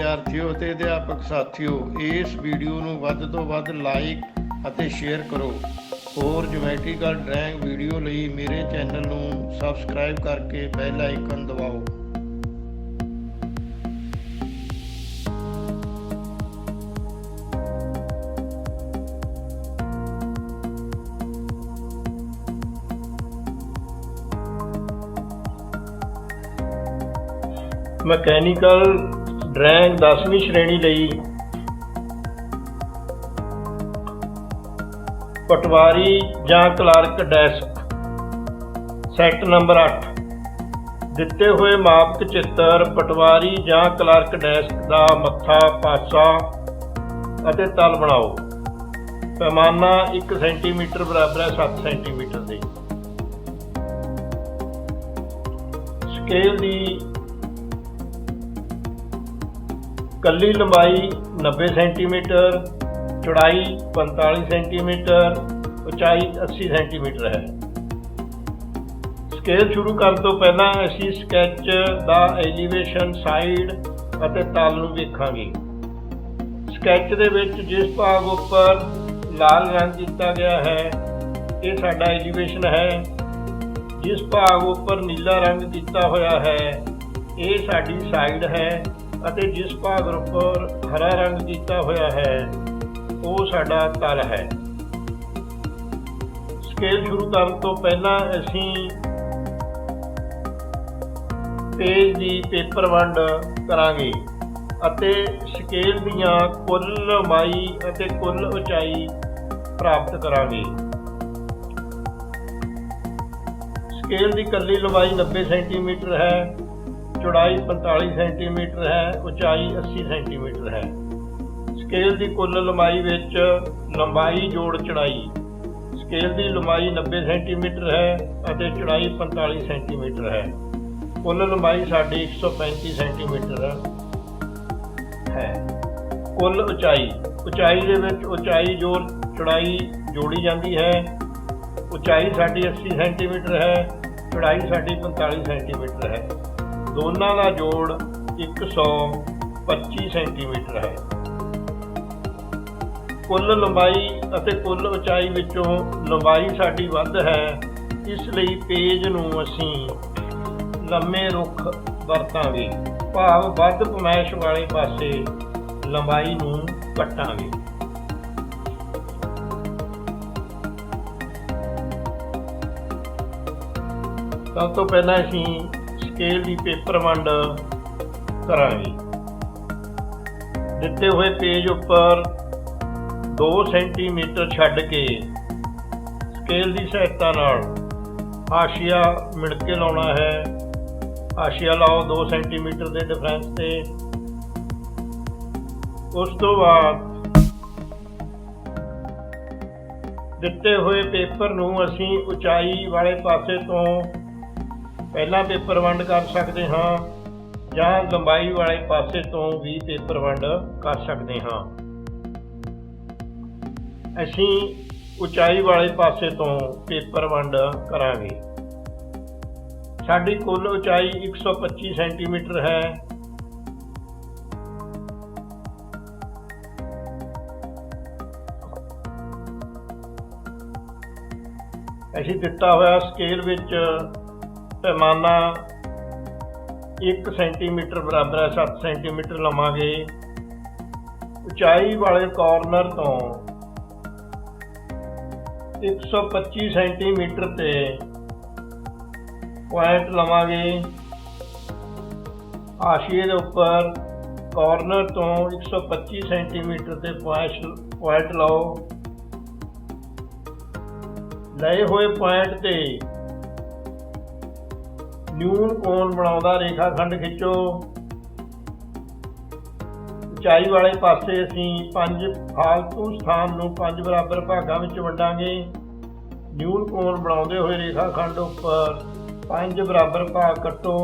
ਵਿਦਿਆਰਥੀਓ ਅਤੇ ਅਧਿਆਪਕ ਸਾਥੀਓ, ਇਸ ਵੀਡੀਓ ਨੂੰ ਵੱਧ ਤੋਂ ਵੱਧ ਲਾਈਕ ਅਤੇ ਸ਼ੇਅਰ ਕਰੋ। ਹੋਰ ਜਿਓਮੈਟਰੀਕਲ ਡਰਾਇੰਗ ਵੀਡੀਓ ਲਈ ਮੇਰੇ ਚੈਨਲ ਨੂੰ ਸਬਸਕ੍ਰਾਈਬ ਕਰਕੇ ਬੈਲ ਆਈਕਨ ਦਬਾਓ। ਮਕੈਨੀਕਲ ਡਰਾਇੰਗ 10ਵੀਂ ਸ਼੍ਰੇਣੀ ਲਈ ਪਟਵਾਰੀ ਜਾਂ ਕਲਰਕ ਡੈਸਕ ਸੈੱਟ ਨੰਬਰ 8। ਦਿੱਤੇ ਹੋਏ ਮਾਪਕ ਚਿੱਤਰ ਪਟਵਾਰੀ ਜਾਂ ਕਲਰਕ ਡੈਸਕ ਦਾ ਮੱਥਾ, ਪਾਸਾ ਅਤੇ ਤਲ ਬਣਾਓ। ਪੈਮਾਨਾ 1 ਸੈਂਟੀਮੀਟਰ ਬਰਾਬਰ ਹੈ 7 ਸੈਂਟੀਮੀਟਰ ਦੇ। ਸਕੇਲ ਦੀ ਕੱਲੀ ਲੰਬਾਈ 90 ਸੈਂਟੀਮੀਟਰ, ਚੌੜਾਈ 45 ਸੈਂਟੀਮੀਟਰ, ਉਚਾਈ 80 ਸੈਂਟੀਮੀਟਰ ਹੈ। ਸਕੇਲ ਸ਼ੁਰੂ ਕਰਨ ਤੋਂ ਪਹਿਲਾਂ ਅਸੀਂ ਸਕੈਚ ਦਾ ਐਲੀਵੇਸ਼ਨ, ਸਾਈਡ ਅਤੇ ਤਲ ਨੂੰ ਵੇਖਾਂਗੇ। ਸਕੈਚ ਦੇ ਵਿੱਚ ਜਿਸ ਭਾਗ ਉੱਪਰ ਲਾਲ ਰੰਗ ਕੀਤਾ ਗਿਆ ਹੈ ਇਹ ਸਾਡਾ ਐਲੀਵੇਸ਼ਨ ਹੈ। ਜਿਸ ਭਾਗ ਉੱਪਰ ਨੀਲਾ ਰੰਗ ਕੀਤਾ ਹੋਇਆ ਹੈ ਇਹ ਸਾਡੀ ਸਾਈਡ ਹੈ ਅਤੇ ਜਿਸ ਭਾਗ ਉੱਪਰ ਹਰਾ ਰੰਗ ਕੀਤਾ ਹੋਇਆ ਹੈ ਉਹ ਸਾਡਾ ਤਲ ਹੈ। ਸਕੇਲ ਸ਼ੁਰੂ ਕਰਨ ਤੋਂ ਪਹਿਲਾਂ ਅਸੀਂ ਪੇਜ ਦੀ ਪੇਪਰ ਵੰਡ ਕਰਾਂਗੇ ਅਤੇ ਸਕੇਲ ਦੀਆਂ ਕੁੱਲ ਲੰਬਾਈ ਅਤੇ ਕੁੱਲ ਉਚਾਈ ਪ੍ਰਾਪਤ ਕਰਾਂਗੇ। ਸਕੇਲ ਦੀ ਇਕੱਲੀ ਲੰਬਾਈ 90 ਸੈਂਟੀਮੀਟਰ ਹੈ, ਚੌੜਾਈ 45 ਸੈਂਟੀਮੀਟਰ ਹੈ, ਉਚਾਈ 80 ਸੈਂਟੀਮੀਟਰ ਹੈ। ਸਕੇਲ ਦੀ ਕੁੱਲ ਲੰਬਾਈ ਵਿੱਚ ਲੰਬਾਈ ਜੋੜ ਚੌੜਾਈ। ਸਕੇਲ ਦੀ ਲੰਬਾਈ 90 ਸੈਂਟੀਮੀਟਰ ਹੈ ਅਤੇ ਚੌੜਾਈ 45 ਸੈਂਟੀਮੀਟਰ ਹੈ। ਕੁੱਲ ਲੰਬਾਈ ਸਾਡੀ 135 ਸੈਂਟੀਮੀਟਰ ਹੈ। ਕੁੱਲ ਉਚਾਈ, ਉਚਾਈ ਦੇ ਵਿੱਚ ਉਚਾਈ ਜੋੜ ਚੌੜਾਈ ਜੋੜੀ ਜਾਂਦੀ ਹੈ। ਉਚਾਈ ਸਾਡੀ 80 ਸੈਂਟੀਮੀਟਰ ਹੈ, ਚੌੜਾਈ ਸਾਡੀ 45 ਸੈਂਟੀਮੀਟਰ ਹੈ। ਦੋਨਾਂ ਦਾ ਜੋੜ 125 ਸੈਂਟੀਮੀਟਰ ਹੈ। ਕੁੱਲ ਲੰਬਾਈ ਅਤੇ ਕੁੱਲ ਉਚਾਈ ਵਿੱਚੋਂ ਲੰਬਾਈ ਸਾਡੀ ਵੱਧ ਹੈ, ਇਸ ਲਈ ਪੇਜ ਨੂੰ ਅਸੀਂ ਲੰਮੇ ਰੁੱਖ ਵਰਤਾਂਗੇ, ਭਾਵ ਵੱਧ ਪਮਾਇਸ਼ ਵਾਲੇ ਪਾਸੇ ਲੰਬਾਈ ਨੂੰ ਕੱਟਾਂਗੇ। ਸਭ ਤੋਂ ਪਹਿਲਾਂ ਅਸੀਂ ਸਕੇਲ ਦੀ ਪੇਪਰ ਵੰਡ ਕਰਾਂਗੇ। ਦਿੱਤੇ ਹੋਏ ਪੇਜ ਉੱਪਰ 2 ਸੈਂਟੀਮੀਟਰ ਛੱਡ ਕੇ ਸਕੇਲ ਦੀ ਸਹਾਇਤਾ ਨਾਲ ਹਾਸ਼ੀਆ ਮਿਣ ਕੇ ਲਾਉਣਾ ਹੈ। ਹਾਸ਼ੀਆ ਲਾਓ 2 ਸੈਂਟੀਮੀਟਰ ਦੇ ਡਿਫਰੈਂਸ ਤੇ। ਉਸ ਤੋਂ ਬਾਅਦ ਦਿੱਤੇ ਹੋਏ ਪੇਪਰ ਨੂੰ ਅਸੀਂ ਉਚਾਈ ਵਾਲੇ ਪਾਸੇ ਤੋਂ ਪਹਿਲਾਂ ਪੇਪਰ ਵੰਡ ਕਰ ਸਕਦੇ ਹਾਂ ਜਾਂ ਲੰਬਾਈ ਵਾਲੇ ਪਾਸੇ ਤੋਂ ਵੀ ਪੇਪਰ ਵੰਡ ਕਰ ਸਕਦੇ ਹਾਂ। ਅਸੀਂ ਉਚਾਈ ਵਾਲੇ ਪਾਸੇ ਤੋਂ ਪੇਪਰ ਵੰਡ ਕਰਾਂਗੇ। ਸਾਡੀ ਕੁੱਲ ਉਚਾਈ 125 ਸੈਂਟੀਮੀਟਰ ਹੈ। ਅਸੀਂ ਦਿੱਤਾ ਹੋਇਆ ਸਕੇਲ ਵਿੱਚ ਪੈਮਾਨਾ 1 ਸੈਂਟੀਮੀਟਰ ਬਰਾਬਰ ਹੈ 7 ਸੈਂਟੀਮੀਟਰ ਲਵਾਂਗੇ। ਉਚਾਈ ਵਾਲੇ ਕਾਰਨਰ ਤੋਂ 125 ਸੈਂਟੀਮੀਟਰ ਤੇ ਪੁਆਇੰਟ ਲਵਾਂਗੇ। ਹਾਸ਼ੀਏ ਦੇ ਉੱਪਰ ਕਾਰਨਰ ਤੋਂ 125 ਸੈਂਟੀਮੀਟਰ ਤੇ ਪੁਆਇੰਟ ਲਾਓ। ਲਏ ਹੋਏ ਪੁਆਇੰਟ ਤੇ ਨਿਊਨ ਕੋਣ ਬਣਾਉਂਦਾ ਰੇਖਾ ਖੰਡ ਖਿੱਚੋ। ਉਚਾਈ ਵਾਲੇ ਪਾਸੇ ਅਸੀਂ 5 ਫਾਲਤੂ ਸਥਾਨ ਨੂੰ 5 ਬਰਾਬਰ ਭਾਗਾਂ ਵਿੱਚ ਵੰਡਾਂਗੇ। ਨਿਊਨ ਕੋਣ ਬਣਾਉਂਦੇ ਹੋਏ ਰੇਖਾ ਖੰਡ ਉੱਪਰ 5 ਬਰਾਬਰ ਭਾਗ ਕੱਟੋ।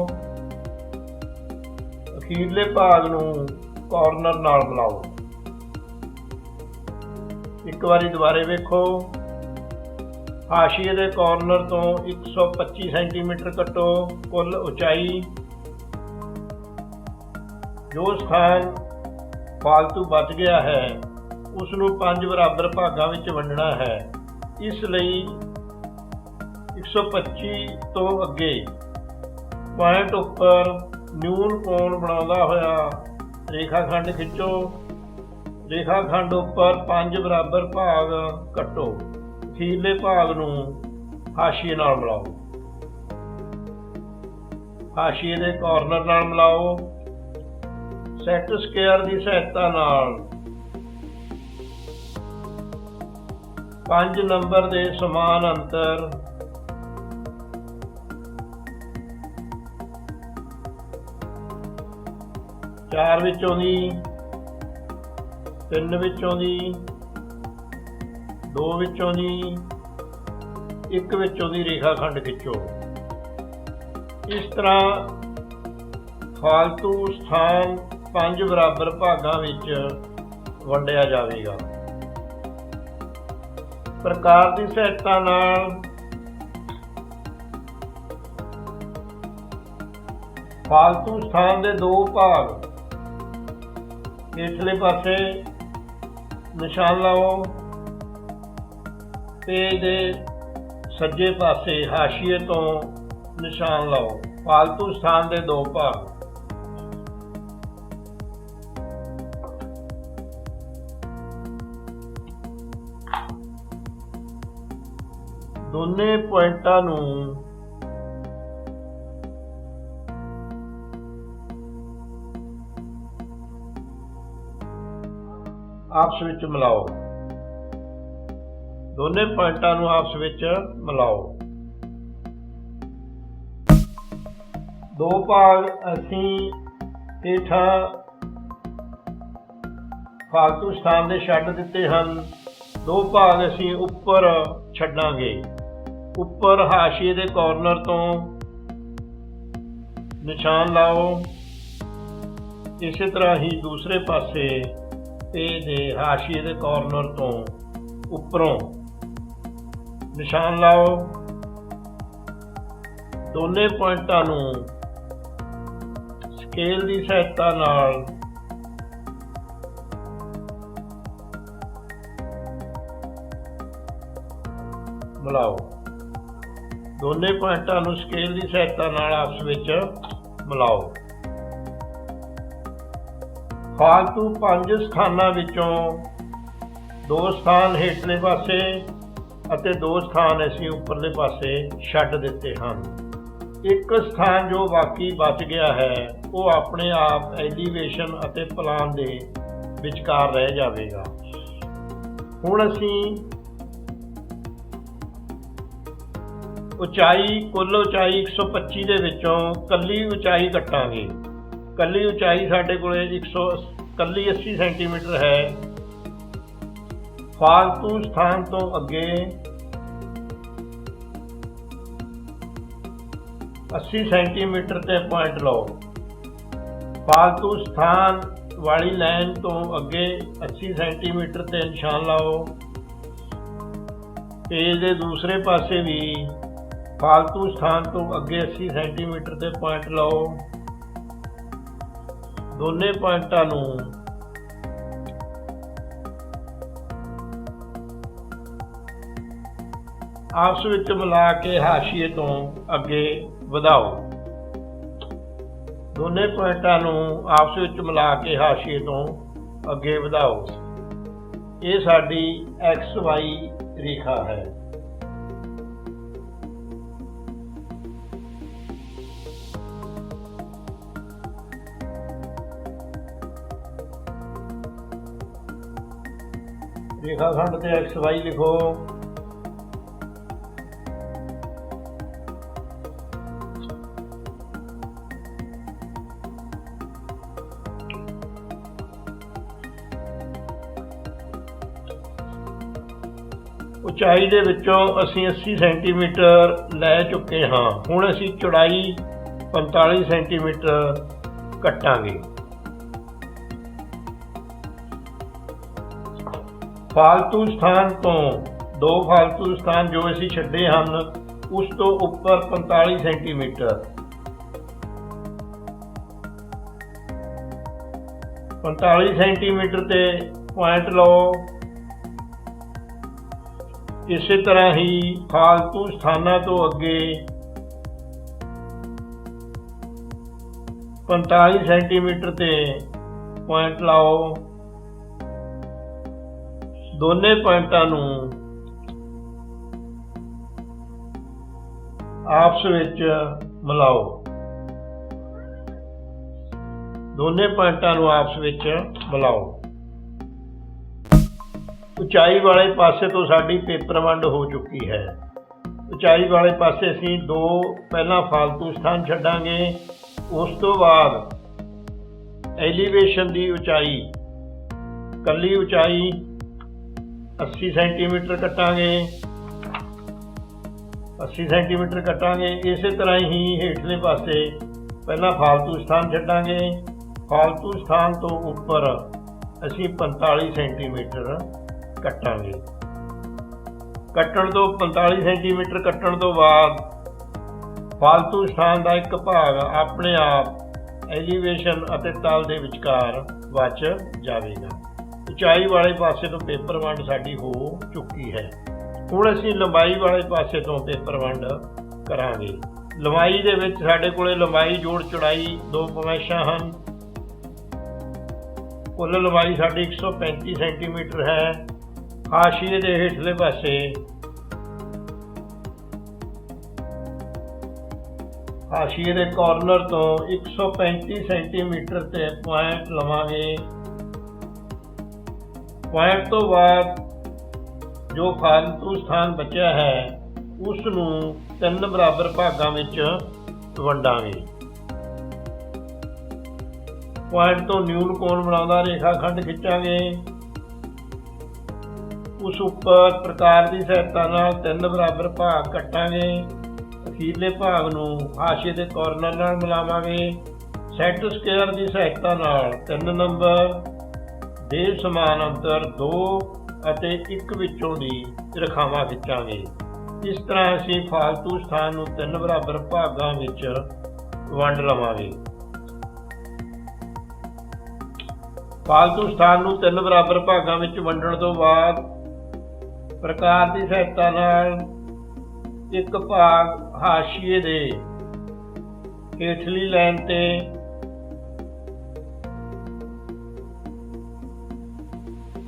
ਅਖੀਰਲੇ ਭਾਗ ਨੂੰ ਕਾਰਨਰ ਨਾਲ ਮਿਲਾਓ। ਇੱਕ ਵਾਰੀ ਦੁਬਾਰੇ ਵੇਖੋ। ਹਾਸ਼ੀਏ ਦੇ ਕਾਰਨਰ ਤੋਂ 125 ਸੈਂਟੀਮੀਟਰ ਕੱਟੋ। ਕੁੱਲ ਉਚਾਈ ਜੋ ਸਥਾਨ ਫਾਲਤੂ ਬਚ ਗਿਆ ਹੈ ਉਸ ਨੂੰ 5 ਬਰਾਬਰ ਭਾਗਾਂ ਵਿੱਚ ਵੰਡਣਾ ਹੈ। ਇਸ ਲਈ 125 ਤੋਂ ਅੱਗੇ ਪੁਆਇੰਟ ਉੱਪਰ ਨਿਊਨ ਕੋਣ ਬਣਾਉਂਦਾ ਹੋਇਆ ਰੇਖਾਖੰਡ ਖਿੱਚੋ। ਰੇਖਾਖੰਡ ਉੱਪਰ 5 ਬਰਾਬਰ ਭਾਗ ਕੱਟੋ। ਅਖੀਰਲੇ ਭਾਗ ਨੂੰ ਹਾਸ਼ੀਏ ਨਾਲ ਮਿਲਾਓ। ਹਾਸ਼ੀਏ ਦੇ ਕਾਰਨਰ ਨਾਲ ਮਿਲਾਓ। ਸੈਟ ਸਕੁਏਅਰ ਦੀ ਸਹਾਇਤਾ ਨਾਲ 5 ਨੰਬਰ ਦੇ ਸਮਾਨ ਅੰਤਰ ਚਾਰ ਵਿੱਚੋਂ ਦੀ 3 ਵਿੱਚੋਂ ਦੀ 2 ਵਿੱਚੋਂ ਦੀ 1 ਵਿੱਚੋਂ ਦੀ ਰੇਖਾਖੰਡ ਖਿੱਚੋ। ਇਸ ਤਰ੍ਹਾਂ ਫਾਲਤੂ ਸਥਾਨ 5 ਬਰਾਬਰ ਭਾਗਾਂ ਵਿੱਚ ਵੰਡਿਆ ਜਾਵੇਗਾ। ਪ੍ਰਕਾਰ ਦੀ ਸਹਾਇਤਾ ਨਾਲ ਫਾਲਤੂ ਸਥਾਨ ਦੇ 2 ਭਾਗ ਹੇਠਲੇ ਪਾਸੇ ਨਿਸ਼ਾਨ ਲਾਓ। ਪੇਜ ਦੇ ਸੱਜੇ ਪਾਸੇ ਹਾਸ਼ੀਏ ਤੋਂ ਨਿਸ਼ਾਨ ਲਾਓ। ਫਾਲਤੂ ਸਥਾਨ ਦੇ 2 ਭਾਗ ਦੋਨੇ ਪੁਆਇੰਟਾਂ ਨੂੰ ਆਪਸ ਵਿੱਚ ਮਿਲਾਓ। ਦੋਨੇ ਪੁਆਇੰਟਾਂ ਨੂੰ ਆਪਸ ਵਿੱਚ ਮਿਲਾਓ। 2 ਭਾਗ ਅਸੀਂ ਹੇਠਾਂ ਫਾਲਤੂ ਸਥਾਨ ਦੇ ਛੱਡ ਦਿੱਤੇ ਹਨ। 2 ਭਾਗ ਅਸੀਂ ਉੱਪਰ ਛੱਡਾਂਗੇ। ਉੱਪਰ ਹਾਸ਼ੀਏ ਦੇ ਕਾਰਨਰ ਤੋਂ ਨਿਸ਼ਾਨ ਲਾਓ। ਇਸੇ ਤਰ੍ਹਾਂ ਹੀ ਦੂਸਰੇ ਪਾਸੇ ਪੇਜ ਦੇ ਹਾਸ਼ੀਏ ਦੇ ਕਾਰਨਰ ਤੋਂ ਉੱਪਰੋਂ ਨਿਸ਼ਾਨ ਲਾਓ। ਦੋਨੇ ਪੁਆਇੰਟਾਂ ਨੂੰ ਸਕੇਲ ਦੀ ਸਹਾਇਤਾ ਨਾਲ ਮਿਲਾਓ। ਦੋਨੇ ਪੁਆਇੰਟਾਂ ਨੂੰ ਸਕੇਲ ਦੀ ਸਹਾਇਤਾ ਨਾਲ ਆਪਸ ਵਿੱਚ ਮਿਲਾਓ। ਫਾਲਤੂ 5 ਸਥਾਨਾਂ ਵਿੱਚੋਂ 2 ਸਥਾਨ ਹੇਠਲੇ ਪਾਸੇ ਅਤੇ 2 ਸਥਾਨ ਅਸੀਂ ਉੱਪਰਲੇ ਪਾਸੇ ਛੱਡ ਦਿੱਤੇ ਹਨ। ਇੱਕ ਸਥਾਨ ਜੋ ਬਾਕੀ ਬਚ ਗਿਆ ਹੈ ਉਹ ਆਪਣੇ ਆਪ ਐਲੀਵੇਸ਼ਨ ਅਤੇ ਪਲਾਨ ਦੇ ਵਿਚਕਾਰ ਰਹਿ ਜਾਵੇਗਾ। ਹੁਣ ਅਸੀਂ ਕੁੱਲ ਉਚਾਈ 125 ਦੇ ਵਿੱਚੋਂ ਕੱਲੀ ਉਚਾਈ ਕੱਟਾਂਗੇ। ਕੱਲੀ ਉਚਾਈ ਸਾਡੇ ਕੋਲੇ 80 ਸੈਂਟੀਮੀਟਰ ਹੈ। ਫਾਲਤੂ ਸਥਾਨ ਤੋਂ ਅੱਗੇ 80 ਸੈਂਟੀਮੀਟਰ ਤੇ ਪੁਆਇੰਟ ਲਓ। ਫਾਲਤੂ ਸਥਾਨ ਵਾਲੀ ਲਾਈਨ ਤੋਂ ਅੱਗੇ 80 ਸੈਂਟੀਮੀਟਰ ਤੇ ਨਿਸ਼ਾਨ ਲਾਓ। ਪੇਜ ਦੇ ਦੂਸਰੇ ਪਾਸੇ ਵੀ ਫਾਲਤੂ ਸਥਾਨ ਤੋਂ ਅੱਗੇ 80 ਸੈਂਟੀਮੀਟਰ ਤੇ ਪੁਆਇੰਟ ਲਾਓ। ਦੋਨੇ ਪੁਆਇੰਟਾਂ ਨੂੰ ਆਪਸ ਵਿੱਚ ਮਿਲਾ ਕੇ ਹਾਸ਼ੀਏ ਤੋਂ ਅੱਗੇ ਵਧਾਓ। ਦੋਨੇ ਪੁਆਇੰਟਾਂ ਨੂੰ ਆਪਸ ਵਿੱਚ ਮਿਲਾ ਕੇ ਹਾਸ਼ੀਏ ਤੋਂ ਅੱਗੇ ਵਧਾਓ। ਇਹ ਸਾਡੀ XY ਰੇਖਾ ਹੈ। ਰੇਖਾਖੰਡ ਤੇ XY ਲਿਖੋ। ਉਚਾਈ ਦੇ ਵਿੱਚੋਂ ਅਸੀਂ 80 ਸੈਂਟੀਮੀਟਰ ਲੈ ਚੁੱਕੇ ਹਾਂ। ਹੁਣ ਅਸੀਂ ਚੌੜਾਈ 45 ਸੈਂਟੀਮੀਟਰ ਕੱਟਾਂਗੇ। ਫਾਲਤੂ ਸਥਾਨ ਤੋਂ 2 ਫਾਲਤੂ ਸਥਾਨ ਜੋ ਅਸੀਂ ਛੱਡੇ ਹਨ ਉਸ ਤੋਂ ਉੱਪਰ 45 ਸੈਂਟੀਮੀਟਰ 45 ਸੈਂਟੀਮੀਟਰ ਤੇ ਪੁਆਇੰਟ ਲਓ। ਇਸੇ ਤਰ੍ਹਾਂ ਹੀ ਫਾਲਤੂ ਸਥਾਨਾਂ ਤੋਂ ਅੱਗੇ 45 ਸੈਂਟੀਮੀਟਰ ਤੇ ਪੁਆਇੰਟ ਲਾਓ। ਦੋਨੇ ਪੁਆਇੰਟਾਂ ਨੂੰ ਆਪਸ ਵਿੱਚ ਮਿਲਾਓ। ਦੋਨੇ ਪੁਆਇੰਟਾਂ ਨੂੰ ਆਪਸ ਵਿੱਚ ਮਿਲਾਓ। ਉਚਾਈ ਵਾਲੇ ਪਾਸੇ ਤੋਂ ਸਾਡੀ ਪੇਪਰ ਵੰਡ ਹੋ ਚੁੱਕੀ ਹੈ। ਉਚਾਈ ਵਾਲੇ ਪਾਸੇ ਅਸੀਂ ਦੋ ਪਹਿਲਾਂ ਫਾਲਤੂ ਸਥਾਨ ਛੱਡਾਂਗੇ। ਉਸ ਤੋਂ ਬਾਅਦ ਐਲੀਵੇਸ਼ਨ ਦੀ ਉਚਾਈ, ਕੱਲੀ ਉਚਾਈ 80 ਸੈਂਟੀਮੀਟਰ ਕੱਟਾਂਗੇ। 80 ਸੈਂਟੀਮੀਟਰ ਕੱਟਾਂਗੇ। ਇਸੇ ਤਰ੍ਹਾਂ ਹੀ ਹੇਠਲੇ ਪਾਸੇ ਪਹਿਲਾਂ ਫਾਲਤੂ ਸਥਾਨ ਛੱਡਾਂਗੇ। ਫਾਲਤੂ ਸਥਾਨ ਤੋਂ ਉੱਪਰ ਅਸੀਂ 45 ਸੈਂਟੀਮੀਟਰ ਕੱਟਾਂਗੇ। ਕੱਟਣ ਤੋਂ 45 ਸੈਂਟੀਮੀਟਰ ਕੱਟਣ ਤੋਂ ਬਾਅਦ ਫਾਲਤੂ ਸਥਾਨ ਦਾ ਇੱਕ ਭਾਗ ਆਪਣੇ ਆਪ ਐਲੀਵੇਸ਼ਨ ਅਤੇ ਤਲ ਦੇ ਵਿਚਕਾਰ ਬਚ ਜਾਵੇਗਾ। ਉਚਾਈ ਵਾਲੇ ਪਾਸੇ ਤੋਂ ਪੇਪਰ ਵੰਡ ਸਾਡੀ ਹੋ ਚੁੱਕੀ ਹੈ। ਹੁਣ ਅਸੀਂ ਲੰਬਾਈ ਵਾਲੇ ਪਾਸੇ ਤੋਂ ਪੇਪਰ ਵੰਡ ਕਰਾਂਗੇ। ਲੰਬਾਈ ਦੇ ਵਿੱਚ ਸਾਡੇ ਕੋਲੇ ਲੰਬਾਈ ਜੋੜ ਚੌੜਾਈ ਦੋ ਪਮੈਸ਼ਾਂ ਹਨ। ਕੁੱਲ ਲੰਬਾਈ ਸਾਡੀ 135 ਸੈਂਟੀਮੀਟਰ ਹੈ। ਹਾਸ਼ੀਏ ਦੇ ਹੇਠਲੇ ਪਾਸੇ ਹਾਸ਼ੀਏ ਦੇ ਕਾਰਨਰ ਤੋਂ 135 ਸੈਂਟੀਮੀਟਰ ਤੇ ਪੁਆਇੰਟ ਲਵਾਂਗੇ। ਪੁਆਇੰਟ ਤੋਂ ਬਾਅਦ ਜੋ ਫਾਲਤੂ ਸਥਾਨ ਬਚਿਆ ਹੈ ਉਸ ਨੂੰ 3 ਬਰਾਬਰ ਭਾਗਾਂ ਵਿੱਚ ਵੰਡਾਂਗੇ। ਪੁਆਇੰਟ ਤੋਂ ਨਿਊਨ ਕੋਣ ਬਣਾਉਂਦਾ ਰੇਖਾ ਖੰਡ ਖਿੱਚਾਂਗੇ। ਉਸ ਉੱਪਰ ਪ੍ਰਕਾਰ ਦੀ ਸਹਾਇਤਾ ਨਾਲ 3 ਬਰਾਬਰ ਭਾਗ ਕੱਟਾਂਗੇ। ਅਖੀਰਲੇ ਭਾਗ ਨੂੰ ਹਾਸ਼ੀਏ ਦੇ ਕਾਰਨਰ ਨਾਲ ਮਿਲਾਵਾਂਗੇ। ਸੈੱਟ ਸਕੁਏਅਰ ਦੀ ਸਹਾਇਤਾ ਨਾਲ 3 ਨੰਬਰ ਦੇ ਸਮਾਨ ਅੰਤਰ 2 ਅਤੇ 1 ਵਿੱਚੋਂ ਦੀ ਰੇਖਾਵਾਂ ਖਿੱਚਾਂਗੇ। ਇਸ ਤਰ੍ਹਾਂ ਅਸੀਂ ਫਾਲਤੂ ਸਥਾਨ ਨੂੰ 3 ਬਰਾਬਰ ਭਾਗਾਂ ਵਿੱਚ ਵੰਡ ਲਵਾਂਗੇ। ਫਾਲਤੂ ਸਥਾਨ ਨੂੰ 3 ਬਰਾਬਰ ਭਾਗਾਂ ਵਿੱਚ ਵੰਡਣ ਤੋਂ ਬਾਅਦ ਪ੍ਰਕਾਰ ਦੀ ਸਹਾਇਤਾ ਨਾਲ ਇੱਕ ਭਾਗ ਹਾਸ਼ੀਏ ਦੇ ਹੇਠਲੀ ਲਾਈਨ ਤੇ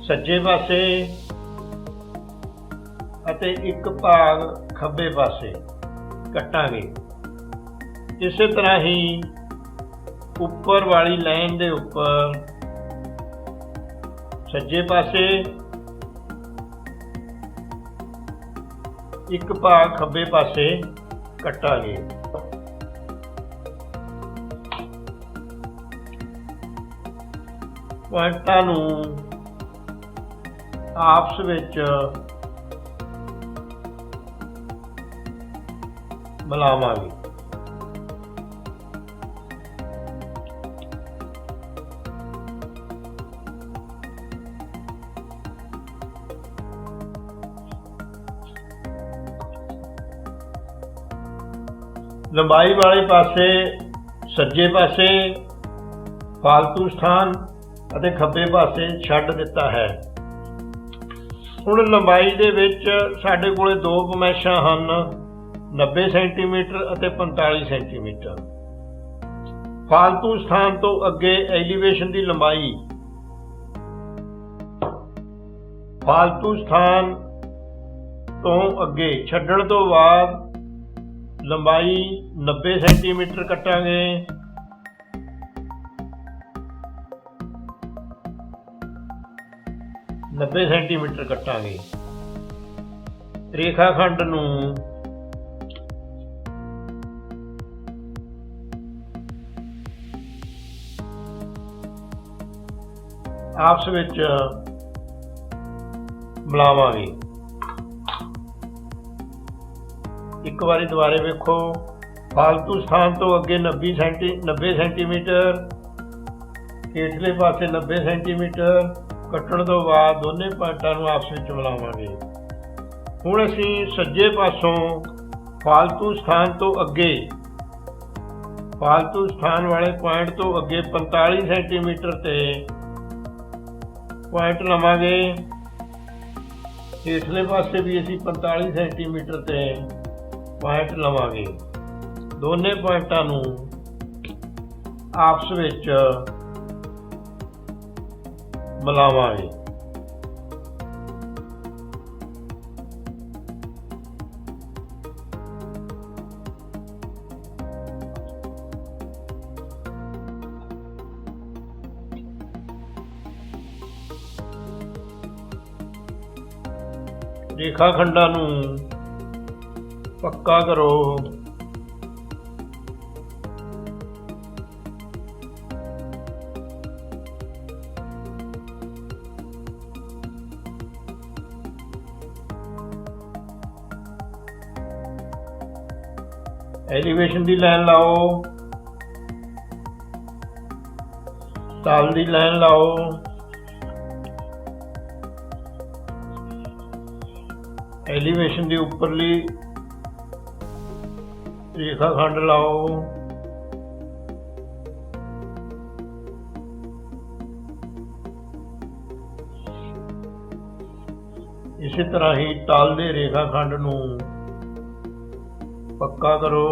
ਸੱਜੇ ਪਾਸੇ ਅਤੇ ਇੱਕ ਭਾਗ ਖੱਬੇ ਪਾਸੇ ਕੱਟਾਂਗੇ। ਇਸੇ ਤਰ੍ਹਾਂ ਹੀ ਉੱਪਰ ਵਾਲੀ ਲਾਈਨ ਦੇ ਉੱਪਰ ਸੱਜੇ ਪਾਸੇ ਇੱਕ ਭਾਗ ਖੱਬੇ ਪਾਸੇ ਕੱਟਾਂਗੇ। ਪੁਆਇੰਟਾਂ ਨੂੰ ਆਪਸ ਵਿੱਚ ਮਿਲਾਵਾਂਗੇ। ਲੰਬਾਈ ਵਾਲੇ ਪਾਸੇ ਸੱਜੇ ਪਾਸੇ ਫਾਲਤੂ ਸਥਾਨ ਅਤੇ ਖੱਬੇ ਪਾਸੇ ਛੱਡ ਦਿੱਤਾ ਹੈ। ਹੁਣ ਲੰਬਾਈ ਦੇ ਵਿੱਚ ਸਾਡੇ ਕੋਲੇ ਦੋ ਪਮੈਸ਼ਾਂ ਹਨ, 90 ਸੈਂਟੀਮੀਟਰ ਅਤੇ 45 ਸੈਂਟੀਮੀਟਰ। ਫਾਲਤੂ ਸਥਾਨ ਤੋਂ ਅੱਗੇ ਐਲੀਵੇਸ਼ਨ ਦੀ ਲੰਬਾਈ, ਫਾਲਤੂ ਸਥਾਨ ਤੋਂ ਅੱਗੇ ਛੱਡਣ ਤੋਂ ਬਾਅਦ ਲੰਬਾਈ 90 ਸੈਂਟੀਮੀਟਰ ਕੱਟਾਂਗੇ। ਕੱਟਾਂਗੇ। ਰੇਖਾ ਖੰਡ ਨੂੰ ਆਪਸ ਵਿੱਚ ਮਿਲਾਵਾਂਗੇ। ਇੱਕ ਵਾਰੀ ਦੁਬਾਰੇ ਵੇਖੋ। ਫਾਲਤੂ ਸਥਾਨ ਤੋਂ ਅੱਗੇ 90 ਸੈਂਟੀਮੀਟਰ, ਹੇਠਲੇ ਪਾਸੇ 90 ਸੈਂਟੀਮੀਟਰ ਕੱਟਣ ਤੋਂ ਬਾਅਦ ਦੋਨੇ ਪੁਆਇੰਟਾਂ ਨੂੰ ਆਪਸ ਵਿੱਚ ਮਿਲਾਵਾਂਗੇ। ਹੁਣ ਅਸੀਂ ਸੱਜੇ ਪਾਸੋਂ ਫਾਲਤੂ ਸਥਾਨ ਤੋਂ ਅੱਗੇ ਫਾਲਤੂ ਸਥਾਨ ਵਾਲੇ ਪੁਆਇੰਟ ਤੋਂ ਅੱਗੇ 45 ਸੈਂਟੀਮੀਟਰ ਤੇ ਪੁਆਇੰਟ ਲਵਾਂਗੇ। ਹੇਠਲੇ ਪਾਸੇ ਵੀ ਅਸੀਂ 45 ਸੈਂਟੀਮੀਟਰ ਤੇ ਪੁਆਇੰਟ ਲਵਾਂਗੇ। ਦੋਨੇ ਪੁਆਇੰਟਾਂ ਨੂੰ ਆਪਸ ਵਿੱਚ ਮਿਲਾਵਾਂਗੇ। ਰੇਖਾ ਖੰਡਾਂ ਨੂੰ ਪੱਕਾ ਕਰੋ। एलिवेशन की लाइन लाओ, तल की लाइन लाओ, एलिवेशन की उपरली रेखा खंड लाओ, इसी तरह ही तल के रेखा खंड नूं पक्का करो।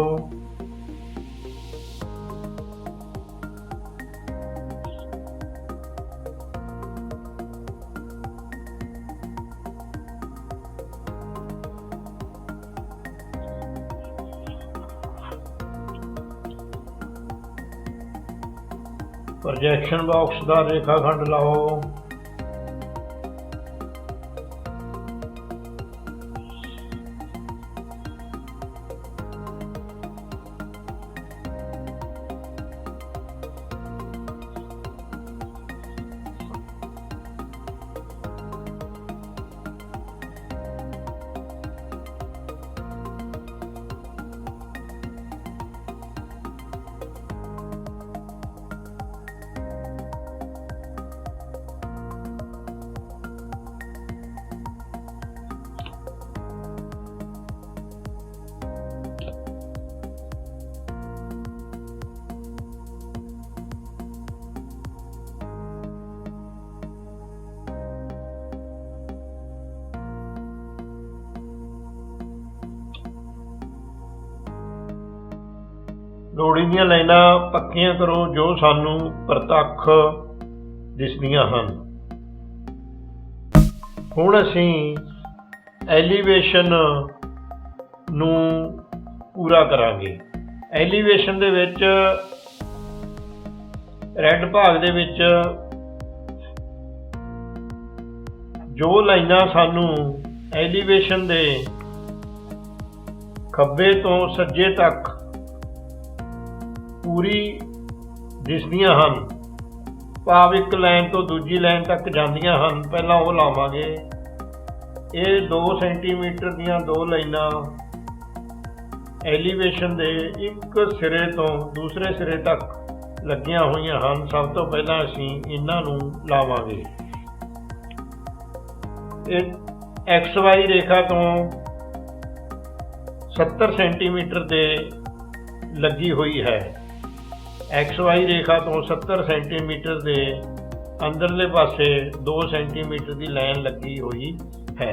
प्रोजेक्शन बॉक्स का रेखा खंड लाओ, लोड़ी ਦੀਆਂ ਲਾਈਨਾਂ ਪੱਕੀਆਂ ਕਰੋ ਜੋ ਸਾਨੂੰ ਪ੍ਰਤੱਖ ਦਿਸਦੀਆਂ ਹਨ। ਹੁਣ ਅਸੀਂ ਐਲੀਵੇਸ਼ਨ ਨੂੰ ਪੂਰਾ ਕਰਾਂਗੇ। ਐਲੀਵੇਸ਼ਨ ਦੇ ਵਿੱਚ ਰੈੱਡ ਭਾਗ ਦੇ ਵਿੱਚ ਜੋ ਲਾਈਨਾਂ ਸਾਨੂੰ ਐਲੀਵੇਸ਼ਨ ਦੇ ਖੱਬੇ ਤੋਂ ਸੱਜੇ ਤੱਕ पूरी दिसदियां हन, भाव एक लाइन तो दूजी लाइन तक जांदियां हन, पहला वो लावांगे। ये 2 सेंटीमीटर दियां 2 लाइनां एलीवेशन दे एक सिरे तो दूसरे सिरे तक लगियां हुई हन। सब तो पहला असीं इन्हां नूं लावांगे। एक्स वाई रेखा तो 70 सेंटीमीटर ते लगी हुई है। एक्स वाई रेखा तो 70 सेंटीमीटर के अंदरले पासे 2 सेंटीमीटर की लाइन लगी हुई है।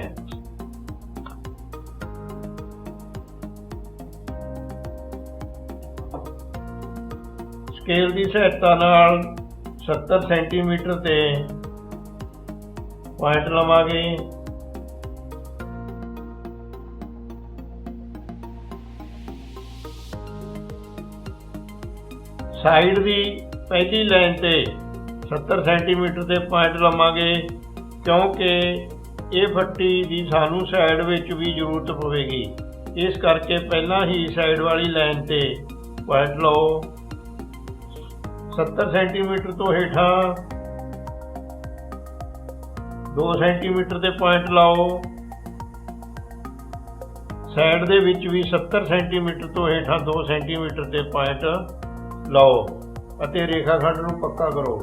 स्केल की सहायता नाल 70 सेंटीमीटर ते पॉइंट लवांगे। साइड की पहली लाइन से 70 सेंटीमीटर के पॉइंट लवांगे क्योंकि ये फट्टी की सानू साइड विच भी जरूरत पवेगी। इस करके पहला ही साइड वाली लाइन से पॉइंट लो। 70 सेंटीमीटर तो हेठा 2 सेंटीमीटर के पॉइंट लाओ। साइड दे विच भी 70 सेंटीमीटर तो हेठा 2 सेंटीमीटर के पॉइंट लाओ ਅਤੇ ਰੇਖਾ ਖੰਡ ਨੂੰ ਪੱਕਾ ਕਰੋ।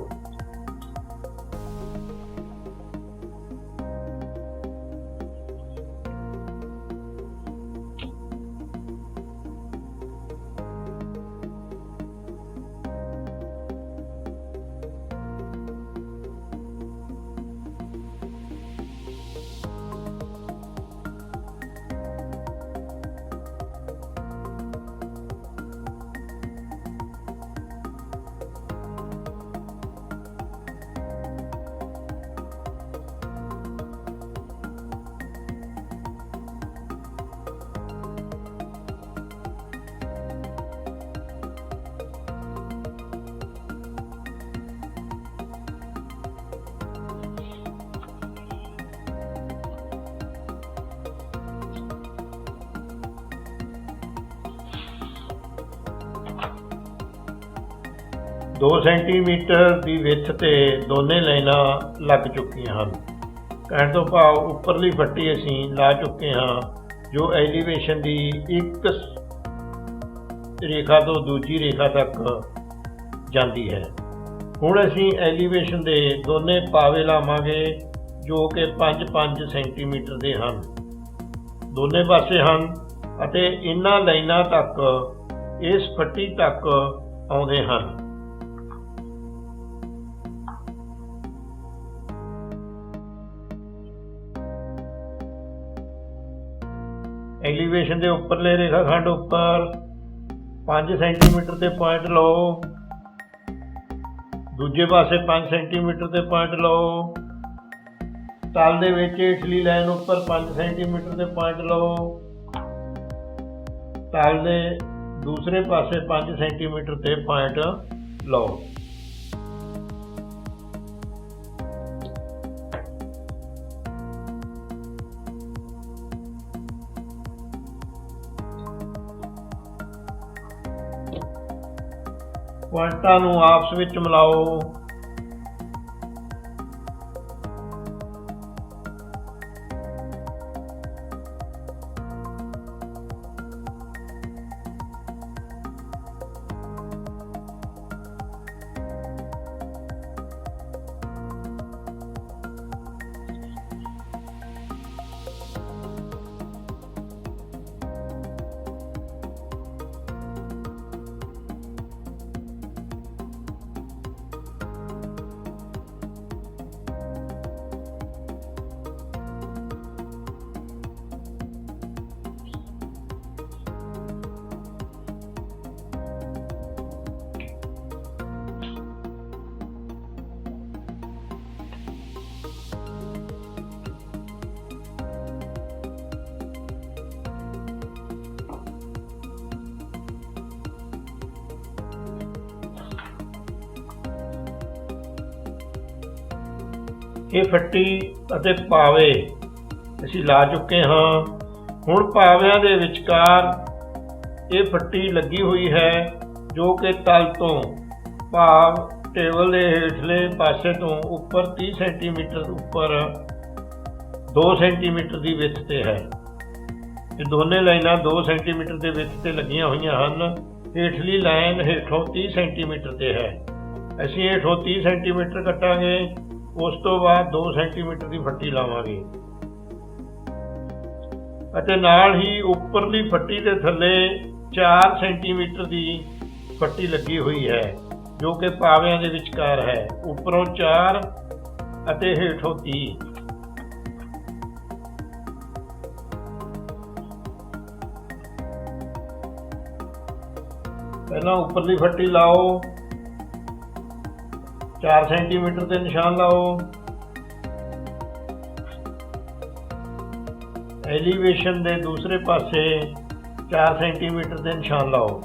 2 ਸੈਂਟੀਮੀਟਰ ਦੀ ਵਿੱਥ ਤੇ ਦੋਨੇ ਲਾਈਨਾਂ ਲੱਗ ਚੁੱਕੀਆਂ ਹਨ। ਕਹਿਣ ਤੋਂ ਭਾਵ ਉੱਪਰਲੀ ਫੱਟੀ ਅਸੀਂ ਲਾ ਚੁੱਕੇ ਹਾਂ ਜੋ ਐਲੀਵੇਸ਼ਨ ਦੀ ਇੱਕ ਰੇਖਾ ਤੋਂ ਦੂਜੀ ਰੇਖਾ ਤੱਕ ਜਾਂਦੀ ਹੈ। ਹੁਣ ਅਸੀਂ ਐਲੀਵੇਸ਼ਨ ਦੇ ਦੋਨੇ ਪਾਵੇ ਲਾਵਾਂਗੇ ਜੋ ਕਿ 5-5 ਸੈਂਟੀਮੀਟਰ ਦੇ ਹਨ, ਦੋਨੇ ਪਾਸੇ ਹਨ ਅਤੇ ਇਹਨਾਂ ਲਾਈਨਾਂ ਤੱਕ ਇਸ ਫੱਟੀ ਤੱਕ ਆਉਂਦੇ ਹਨ। ਐਲੀਵੇਸ਼ਨ ਦੇ ਉੱਪਰਲੇ ਰੇਖਾਖੰਡ ਉੱਪਰ 5 ਸੈਂਟੀਮੀਟਰ ਤੇ ਪੁਆਇੰਟ ਲਓ, ਦੂਜੇ ਪਾਸੇ 5 ਸੈਂਟੀਮੀਟਰ ਤੇ ਪੁਆਇੰਟ ਲਓ। ਤਲ ਦੇ ਵਿੱਚ ਹੇਠਲੀ ਲਾਈਨ ਉੱਪਰ 5 ਸੈਂਟੀਮੀਟਰ ਤੇ ਪੁਆਇੰਟ ਲਓ, ਤਲ ਦੇ ਦੂਸਰੇ ਪਾਸੇ 5 ਸੈਂਟੀਮੀਟਰ ਤੇ ਪੁਆਇੰਟ ਲਓ। ਪੁਆਇੰਟਾਂ ਨੂੰ ਆਪਸ ਵਿੱਚ ਮਿਲਾਓ। ਇਹ ਫੱਟੀ ਅਤੇ ਪਾਵੇ ਅਸੀਂ ਲਾ ਚੁੱਕੇ ਹਾਂ। ਹੁਣ ਪਾਵਿਆਂ ਦੇ ਵਿਚਕਾਰ ਇਹ ਫੱਟੀ ਲੱਗੀ ਹੋਈ ਹੈ ਜੋ ਕਿ ਤਲ ਤੋਂ ਭਾਵ ਟੇਬਲ ਦੇ ਹੇਠਲੇ ਪਾਸੇ ਤੋਂ ਉੱਪਰ 30 ਸੈਂਟੀਮੀਟਰ ਉੱਪਰ 2 ਸੈਂਟੀਮੀਟਰ ਦੀ ਵਿੱਥ ਤੇ ਹੈ। ਇਹ ਦੋਨੇ ਲਾਈਨਾਂ 2 ਸੈਂਟੀਮੀਟਰ ਦੇ ਵਿੱਥ ਤੇ ਲੱਗੀਆਂ ਹੋਈਆਂ ਹਨ। ਹੇਠਲੀ ਲਾਈਨ ਹੇਠੋਂ 30 ਸੈਂਟੀਮੀਟਰ ਤੇ ਹੈ। ਅਸੀਂ ਹੇਠੋਂ 30 ਸੈਂਟੀਮੀਟਰ ਕੱਟਾਂਗੇ, ਉਸ ਤੋਂ ਬਾਅਦ 2 ਸੈਂਟੀਮੀਟਰ ਦੀ ਫੱਟੀ ਲਾਵਾਂਗੇ ਅਤੇ ਨਾਲ ਹੀ ਉੱਪਰਲੀ ਫੱਟੀ ਦੇ ਥੱਲੇ 4 ਸੈਂਟੀਮੀਟਰ ਦੀ ਫੱਟੀ ਲੱਗੀ ਹੋਈ ਹੈ ਜੋ ਕਿ ਪਾਵਿਆਂ ਦੇ ਵਿਚਕਾਰ ਹੈ। ਉੱਪਰੋਂ 4 ਅਤੇ ਹੇਠੋਂ 30। ਪਹਿਲਾਂ ਉੱਪਰਲੀ ਫੱਟੀ ਲਾਓ, 4 ਸੈਂਟੀਮੀਟਰ ਤੇ ਨਿਸ਼ਾਨ ਲਾਓ। ਐਲੀਵੇਸ਼ਨ ਦੇ ਦੂਸਰੇ ਪਾਸੇ 4 ਸੈਂਟੀਮੀਟਰ ਤੇ ਨਿਸ਼ਾਨ ਲਾਓ।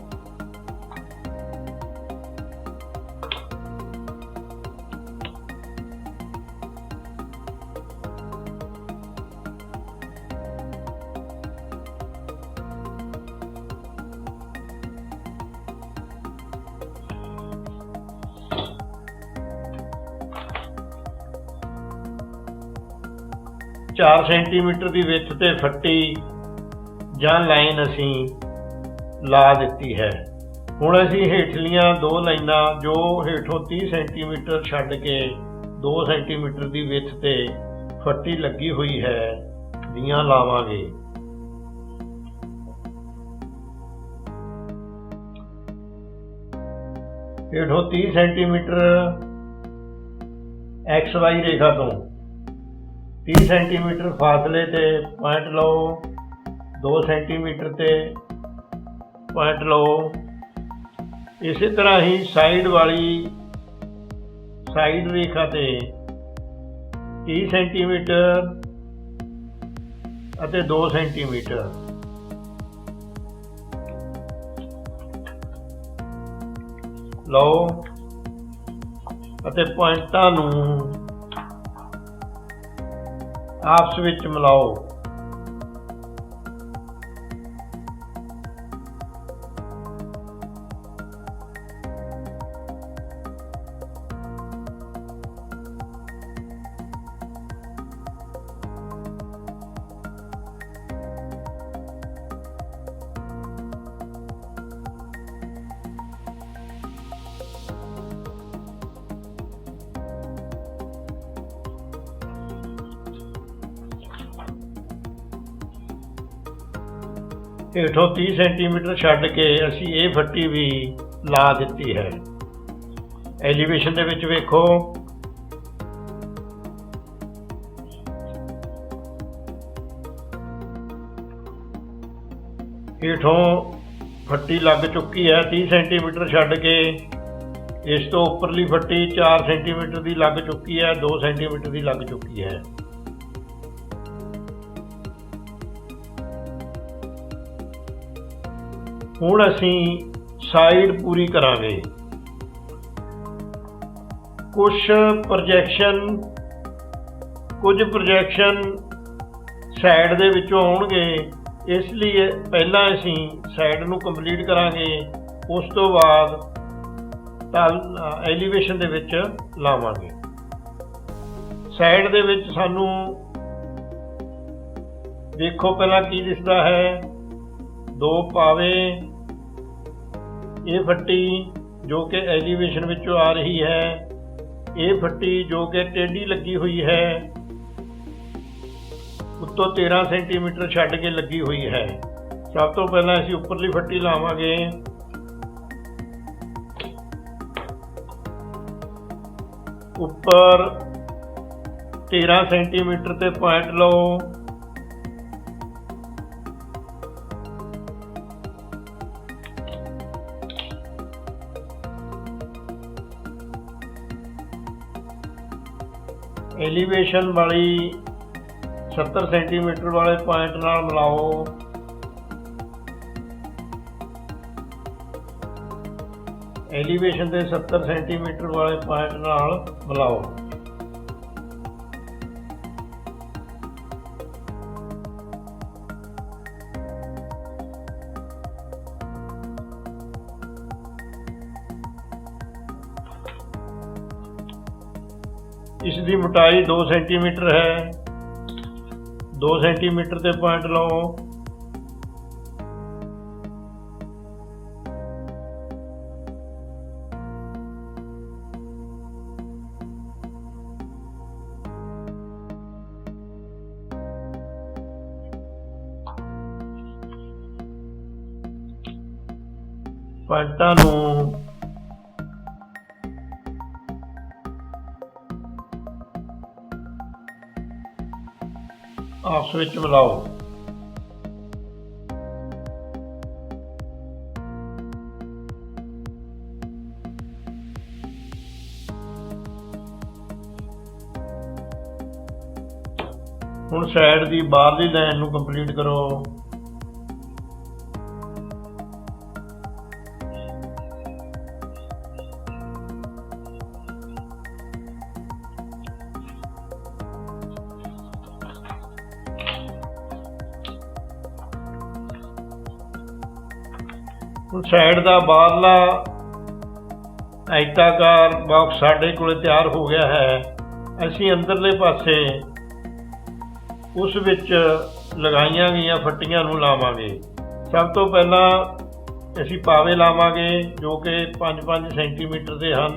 ਚਾਰ ਸੈਂਟੀਮੀਟਰ ਦੀ ਵਿੱਥ ਤੇ ਫੱਟੀ ਜਾਂ ਲਾਈਨ ਅਸੀਂ ਲਾ ਦਿੱਤੀ ਹੈ। ਹੁਣ ਅਸੀਂ ਹੇਠਲੀਆਂ 2 ਲਾਈਨਾਂ ਜੋ ਹੇਠੋਂ 30 ਸੈਂਟੀਮੀਟਰ ਛੱਡ ਕੇ 2 ਸੈਂਟੀਮੀਟਰ ਦੀ ਵਿੱਥ ਤੇ ਫੱਟੀ ਲੱਗੀ ਹੋਈ ਹੈ ਦੀਆਂ ਲਾਵਾਂਗੇ। ਹੇਠੋਂ 30 ਸੈਂਟੀਮੀਟਰ XY ਰੇਖਾ ਤੋਂ 30 ਸੈਂਟੀਮੀਟਰ ਫਾਸਲੇ ਤੇ ਪੁਆਇੰਟ ਲਓ, 2 ਸੈਂਟੀਮੀਟਰ ਤੇ ਪੁਆਇੰਟ ਲਓ। ਇਸੇ ਤਰ੍ਹਾਂ ਹੀ ਸਾਈਡ ਰੇਖਾ ਤੇ 30 ਸੈਂਟੀਮੀਟਰ ਅਤੇ 2 ਸੈਂਟੀਮੀਟਰ ਲਓ ਅਤੇ ਪੁਆਇੰਟਾਂ ਨੂੰ ਆਪਸ ਵਿੱਚ ਮਿਲਾਓ। ਹੇਠੋਂ 30 ਸੈਂਟੀਮੀਟਰ ਛੱਡ ਕੇ ਅਸੀਂ ਇਹ ਫੱਟੀ ਵੀ ਲਾ ਦਿੱਤੀ ਹੈ। ਐਲੀਵੇਸ਼ਨ ਦੇ ਵਿੱਚ ਵੇਖੋ ਹੇਠੋਂ ਫੱਟੀ ਲੱਗ ਚੁੱਕੀ ਹੈ 30 ਸੈਂਟੀਮੀਟਰ ਛੱਡ ਕੇ। ਇਸ ਤੋਂ ਉੱਪਰਲੀ ਫੱਟੀ 4 ਸੈਂਟੀਮੀਟਰ ਦੀ ਲੱਗ ਚੁੱਕੀ ਹੈ, 2 ਸੈਂਟੀਮੀਟਰ ਦੀ ਲੱਗ ਚੁੱਕੀ ਹੈ। ਹੁਣ ਅਸੀਂ ਸਾਈਡ ਪੂਰੀ ਕਰਾਂਗੇ। ਕੁਝ ਪ੍ਰੋਜੈਕਸ਼ਨ ਸਾਈਡ ਦੇ ਵਿੱਚੋਂ ਆਉਣਗੇ, ਇਸ ਲਈ ਪਹਿਲਾਂ ਅਸੀਂ ਸਾਈਡ ਨੂੰ ਕੰਪਲੀਟ ਕਰਾਂਗੇ, ਉਸ ਤੋਂ ਬਾਅਦ ਐਲੀਵੇਸ਼ਨ ਦੇ ਵਿੱਚ ਲਾਵਾਂਗੇ। ਸਾਈਡ ਦੇ ਵਿੱਚ ਸਾਨੂੰ ਦੇਖੋ ਪਹਿਲਾਂ ਕੀ ਦਿਸਦਾ ਹੈ, 2 ਪਾਵੇ, ਇਹ ਫੱਟੀ ਜੋ ਕਿ ਐਲੀਵੇਸ਼ਨ ਵਿੱਚੋਂ ਆ ਰਹੀ ਹੈ, ਇਹ ਫੱਟੀ ਜੋ ਕਿ ਟੇਢੀ ਲੱਗੀ ਹੋਈ ਹੈ, ਉੱਤੋਂ 13 ਸੈਂਟੀਮੀਟਰ ਛੱਡ ਕੇ ਲੱਗੀ ਹੋਈ ਹੈ। ਸਭ ਤੋਂ ਪਹਿਲਾਂ ਅਸੀਂ ਉੱਪਰਲੀ ਫੱਟੀ ਲਾਵਾਂਗੇ। ਉੱਪਰ 13 ਸੈਂਟੀਮੀਟਰ ਤੇ ਪੁਆਇੰਟ ਲਓ। एलिवेशन वाली 70 सेंटीमीटर वाले पॉइंट नाल मिलाओ। एलिवेशन के 70 सेंटीमीटर वाले पॉइंट नाल मिलाओ। इसकी मोटाई 2 सेंटीमीटर है। 2 सेंटीमीटर के पॉइंट लो। पॉइंटां नूं आपस ਵਿੱਚ ਮਿਲਾਓ। ਹੁਣ ਸਾਈਡ ਦੀ ਬਾਹਰਲੀ ਲਾਈਨ ਨੂੰ ਕੰਪਲੀਟ ਕਰੋ। साइड का बाहरला आयताकार बॉक्स साढ़े कोले तैयार हो गया है। असी अंदरले पासे उस विच लगाईयां गईयां फट्टियां नूं लावांगे। सब तो पहला असी पावे लावांगे जो कि 5-5 सेंटीमीटर के हैं,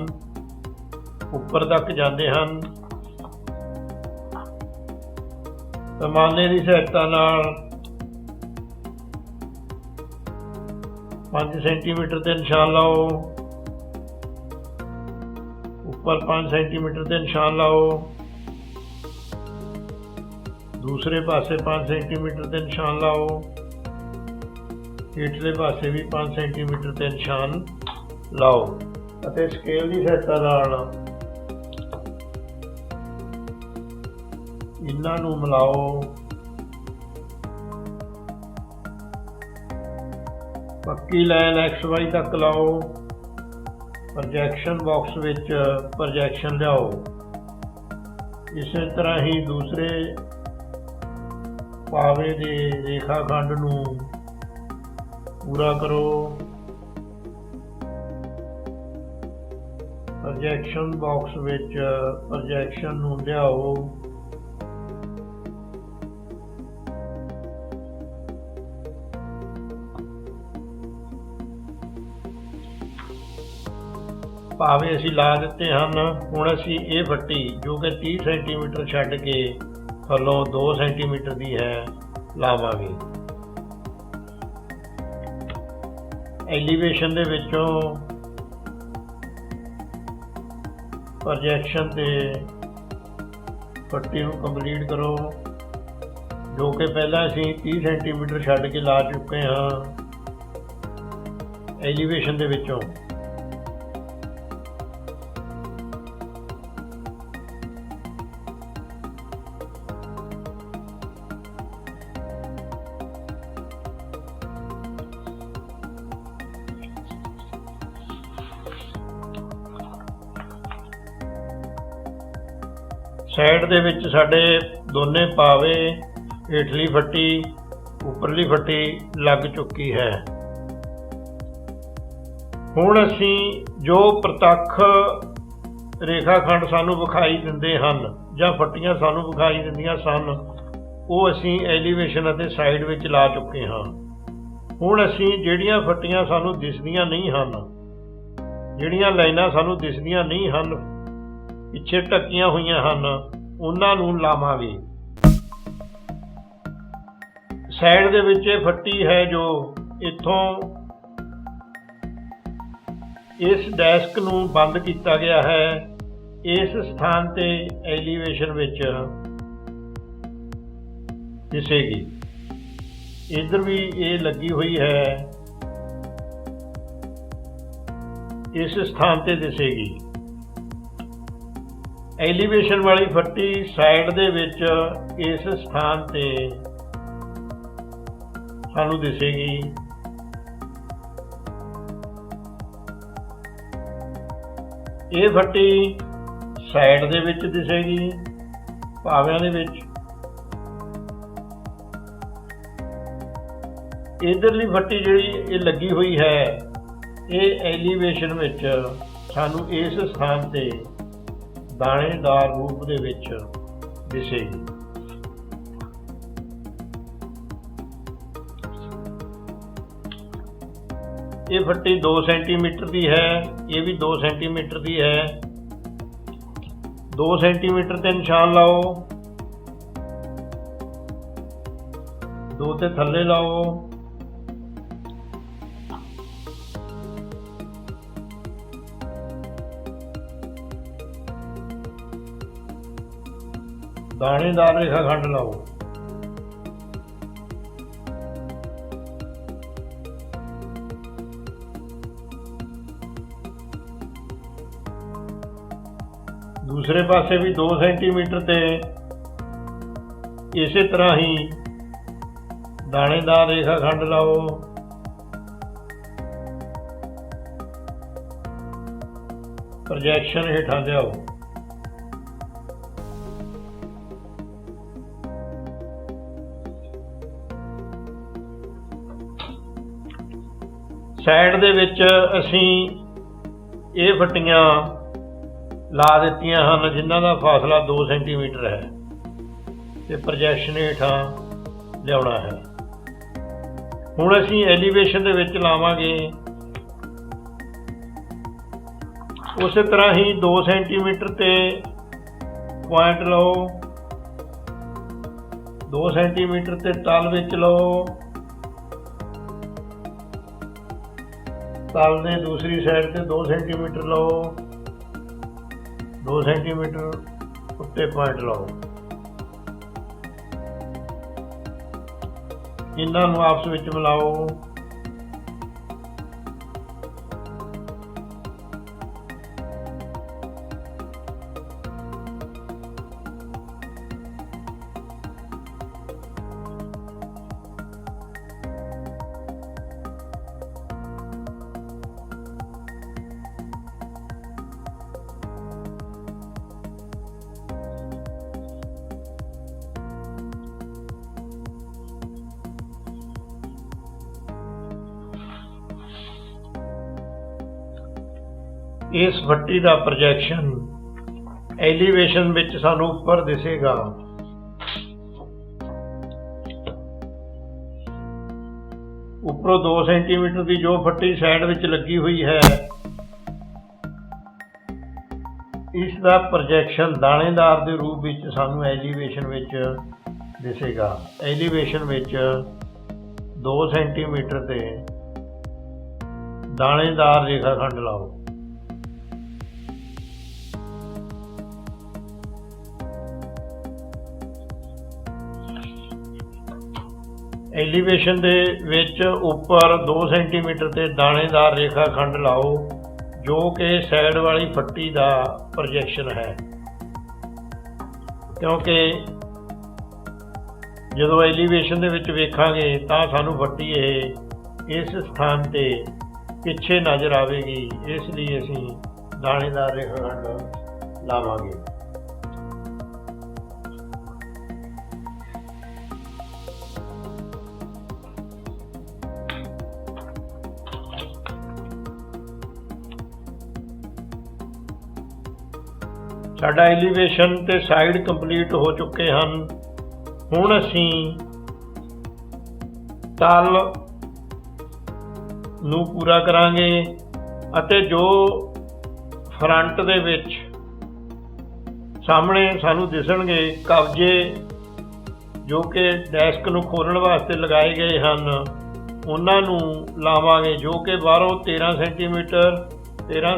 उपर तक जाते हैं। पैमाने की सहायता नाल 5 सेंटीमीटर के निशान लाओ। ऊपर 5 सेंटीमीटर के निशान लाओ। दूसरे पासे 5 सेंटीमीटर के निशान लाओ। हेठले पासे भी 5 सेंटीमीटर के निशान लाओ। अते स्केल की सहायता नाल इन्हां नूं मिलाओ। पक्की लाइन XY तक लाओ। प्रोजेक्शन बॉक्स विच प्रोजेक्शन लियाओ। इस तरह ही दूसरे पावे दे रेखाखंड नूं पूरा करो। प्रोजेक्शन बॉक्स विच प्रोजेक्शन नूं लियाओ। पावे असी ला दिते हैं। हुण असी ये फट्टी जो कि 30 सेंटीमीटर छड्ड के थल्लों 2 सेंटीमीटर की है लावांगे। ਐਲੀਵੇਸ਼ਨ ਦੇ ਵਿੱਚੋਂ ਪ੍ਰੋਜੈਕਸ਼ਨ ਤੇ ਪੱਟੀ ਨੂੰ ਕੰਪਲੀਟ ਕਰੋ, ਜੋ ਕਿ ਪਹਿਲਾਂ ਅਸੀਂ 30 ਸੈਂਟੀਮੀਟਰ ਛੱਡ ਕੇ ਲਾ ਚੁੱਕੇ ਹਾਂ ਐਲੀਵੇਸ਼ਨ ਦੇ ਵਿੱਚੋਂ। ਸਾਈਡ ਦੇ ਵਿੱਚ ਸਾਡੇ ਦੋਨੇ ਪਾਵੇ, ਹੇਠਲੀ ਫੱਟੀ ਉੱਪਰਲੀ ਫੱਟੀ ਲੱਗ ਚੁੱਕੀ ਹੈ। ਹੁਣ ਅਸੀਂ ਜੋ ਪ੍ਰਤੱਖ ਰੇਖਾਖੰਡ ਸਾਨੂੰ ਵਿਖਾਈ ਦਿੰਦੇ ਹਨ ਜਾਂ ਫੱਟੀਆਂ ਸਾਨੂੰ ਵਿਖਾਈ ਦਿੰਦੀਆਂ ਸਨ, ਉਹ ਅਸੀਂ ਐਲੀਵੇਸ਼ਨ ਅਤੇ ਸਾਈਡ ਵਿੱਚ ਲਾ ਚੁੱਕੇ ਹਾਂ। ਹੁਣ ਅਸੀਂ ਜਿਹੜੀਆਂ ਫੱਟੀਆਂ ਸਾਨੂੰ ਦਿਸਦੀਆਂ ਨਹੀਂ ਹਨ, ਜਿਹੜੀਆਂ ਲਾਈਨਾਂ ਸਾਨੂੰ ਦਿਸਦੀਆਂ ਨਹੀਂ ਹਨ, ਪਿੱਛੇ ਢੱਕੀਆਂ ਹੋਈਆਂ ਹਨ, ਉਹਨਾਂ ਨੂੰ ਲਾਵਾਂਗੇ। ਸਾਈਡ ਦੇ ਵਿੱਚ ਇਹ ਫੱਟੀ ਹੈ ਜੋ ਇੱਥੋਂ ਇਸ ਡੈਸਕ ਨੂੰ ਬੰਦ ਕੀਤਾ ਗਿਆ ਹੈ, ਇਸ ਸਥਾਨ ਤੇ ਐਲੀਵੇਸ਼ਨ ਵਿੱਚ ਦਿਸੇਗੀ। ਇੱਧਰ ਵੀ ਇਹ ਲੱਗੀ ਹੋਈ ਹੈ, ਇਸ ਸਥਾਨ ਤੇ ਦਿਸੇਗੀ। ਐਲੀਵੇਸ਼ਨ ਵਾਲੀ ਫੱਟੀ ਸਾਈਡ ਦੇ ਵਿੱਚ ਇਸ ਸਥਾਨ ਤੇ ਸਾਨੂੰ ਦਿਸੇਗੀ। ਇਹ ਫੱਟੀ ਸਾਈਡ ਦੇ ਵਿੱਚ ਦਿਸੇਗੀ, ਪਾਵਿਆਂ ਦੇ ਵਿੱਚ। ਇਧਰਲੀ ਫੱਟੀ ਜਿਹੜੀ ਇਹ ਲੱਗੀ ਹੋਈ ਹੈ, ਇਹ ਐਲੀਵੇਸ਼ਨ ਵਿੱਚ ਸਾਨੂੰ ਇਸ ਸਥਾਨ ਤੇ ਦਾਣੇਦਾਰ ਰੂਪ ਦੇ ਵਿੱਚ ਦਿਸੇਗੀ। ਇਹ ਫੱਟੀ 2 ਸੈਂਟੀਮੀਟਰ ਦੀ ਹੈ, ਇਹ ਵੀ 2 ਸੈਂਟੀਮੀਟਰ ਦੀ ਹੈ। 2 ਸੈਂਟੀਮੀਟਰ ਤੇ ਨਿਸ਼ਾਨ ਲਾਓ, 2 ਤੇ ਥੱਲੇ ਲਾਓ, ਦਾਣੇਦਾਰ ਰੇਖਾਖੰਡ ਲਾਓ। ਦੂਸਰੇ ਪਾਸੇ ਵੀ 2 ਸੈਂਟੀਮੀਟਰ ਤੇ ਇਸੇ ਤਰ੍ਹਾਂ ਹੀ ਦਾਣੇਦਾਰ ਰੇਖਾਖੰਡ ਲਾਓ। ਪ੍ਰੋਜੈਕਸ਼ਨ ਹੇਠਾਂ ਲਿਆਓ। ਸਾਈਡ ਦੇ ਵਿੱਚ ਅਸੀਂ ਇਹ ਫੱਟੀਆਂ ਲਾ ਦਿੱਤੀਆਂ ਹਨ, ਜਿਨ੍ਹਾਂ ਦਾ ਫਾਸਲਾ 2 ਸੈਂਟੀਮੀਟਰ ਹੈ, ਤੇ ਪ੍ਰੋਜੈਕਸ਼ਨ ਹੇਠਾਂ ਲਿਆਉਣਾ ਹੈ। ਹੁਣ ਅਸੀਂ ਐਲੀਵੇਸ਼ਨ ਦੇ ਵਿੱਚ ਲਾਵਾਂਗੇ। ਉਸੇ ਤਰ੍ਹਾਂ ਹੀ 2 ਸੈਂਟੀਮੀਟਰ ਤੇ ਪੁਆਇੰਟ ਲਓ, 2 ਸੈਂਟੀਮੀਟਰ ਤੇ ਤਲ ਵਿੱਚ ਲਓ, ਤਲ ਦੇ ਦੂਸਰੀ ਸਾਈਡ ਤੇ 2 ਸੈਂਟੀਮੀਟਰ ਲਓ, 2 ਸੈਂਟੀਮੀਟਰ ਉੱਤੇ ਪੁਆਇੰਟ ਲਾਓ। ਇਹਨਾਂ ਨੂੰ ਆਪਸ ਵਿੱਚ ਮਿਲਾਓ। ਇਸ ਫੱਟੀ ਦਾ ਪ੍ਰੋਜੈਕਸ਼ਨ ਐਲੀਵੇਸ਼ਨ ਵਿੱਚ ਸਾਨੂੰ ਉੱਪਰ ਦਿਸੇਗਾ। ਉੱਪਰੋਂ 2 ਸੈਂਟੀਮੀਟਰ ਦੀ ਜੋ ਫੱਟੀ ਸਾਈਡ ਵਿੱਚ ਲੱਗੀ ਹੋਈ ਹੈ, ਇਸ ਦਾ ਪ੍ਰੋਜੈਕਸ਼ਨ ਦਾਣੇਦਾਰ ਦੇ ਰੂਪ ਵਿੱਚ ਸਾਨੂੰ ਐਲੀਵੇਸ਼ਨ ਵਿੱਚ ਦਿਸੇਗਾ। ਐਲੀਵੇਸ਼ਨ ਵਿੱਚ 2 ਸੈਂਟੀਮੀਟਰ ਤੇ दानेदार रेखाखंड लाओ। एलीवेशन दे विच उपर 2 सेंटीमीटर ते दानेदार रेखाखंड लाओ जो कि साइड वाली फट्टी का प्रोजेक्शन है, क्योंकि ਜਦੋਂ एलीवेशन ਦੇ ਵਿੱਚ ਵੇਖਾਂਗੇ ਤਾਂ ਸਾਨੂੰ ਫੱਟੀ ਇਹ ਇਸ ਸਥਾਨ ਤੇ ਪਿੱਛੇ ਨਜ਼ਰ ਆਵੇਗੀ। ਇਸ ਲਈ ਅਸੀਂ ਦਾਣੇਦਾਰ ਰੇਖਾਖੰਡ ਲਾਵਾਂਗੇ। ਸਾਡਾ एलीवेशन ਤੇ ਸਾਈਡ ਕੰਪਲੀਟ ਹੋ ਚੁੱਕੇ ਹਨ। ਹੁਣ ਅਸੀਂ ਤਲ ਨੂੰ ਪੂਰਾ ਕਰਾਂਗੇ ਅਤੇ ਜੋ ਫਰੰਟ ਦੇ ਵਿੱਚ ਸਾਹਮਣੇ ਸਾਨੂੰ ਦਿਸਣਗੇ ਕਬਜੇ ਜੋ ਕਿ ਡੈਸਕ ਨੂੰ ਖੋਲ੍ਹਣ ਵਾਸਤੇ ਲਗਾਏ ਗਏ ਹਨ, ਉਹਨਾਂ ਨੂੰ ਲਾਵਾਂਗੇ ਜੋ ਕਿ ਬਾਹਰੋਂ 13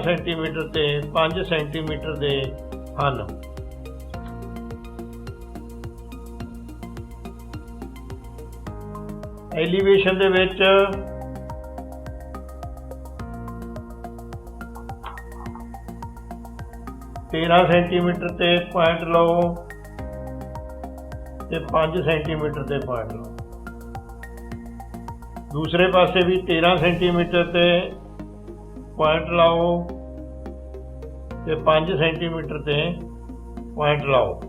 ਸੈਂਟੀਮੀਟਰ ਤੇ 5 ਸੈਂਟੀਮੀਟਰ ਦੇ ਹਨ। एलीवेशन ਦੇ ਵਿੱਚ 13 ਸੈਂਟੀਮੀਟਰ ਤੇ ਪੁਆਇੰਟ ਲਓ ਤੇ 5 ਸੈਂਟੀਮੀਟਰ ਤੇ ਪੁਆਇੰਟ ਲਓ। ਦੂਸਰੇ ਪਾਸੇ ਵੀ 13 ਸੈਂਟੀਮੀਟਰ ਤੇ ਪੁਆਇੰਟ ਲਾਓ ਤੇ 5 ਸੈਂਟੀਮੀਟਰ ਤੇ ਪੁਆਇੰਟ ਲਾਓ।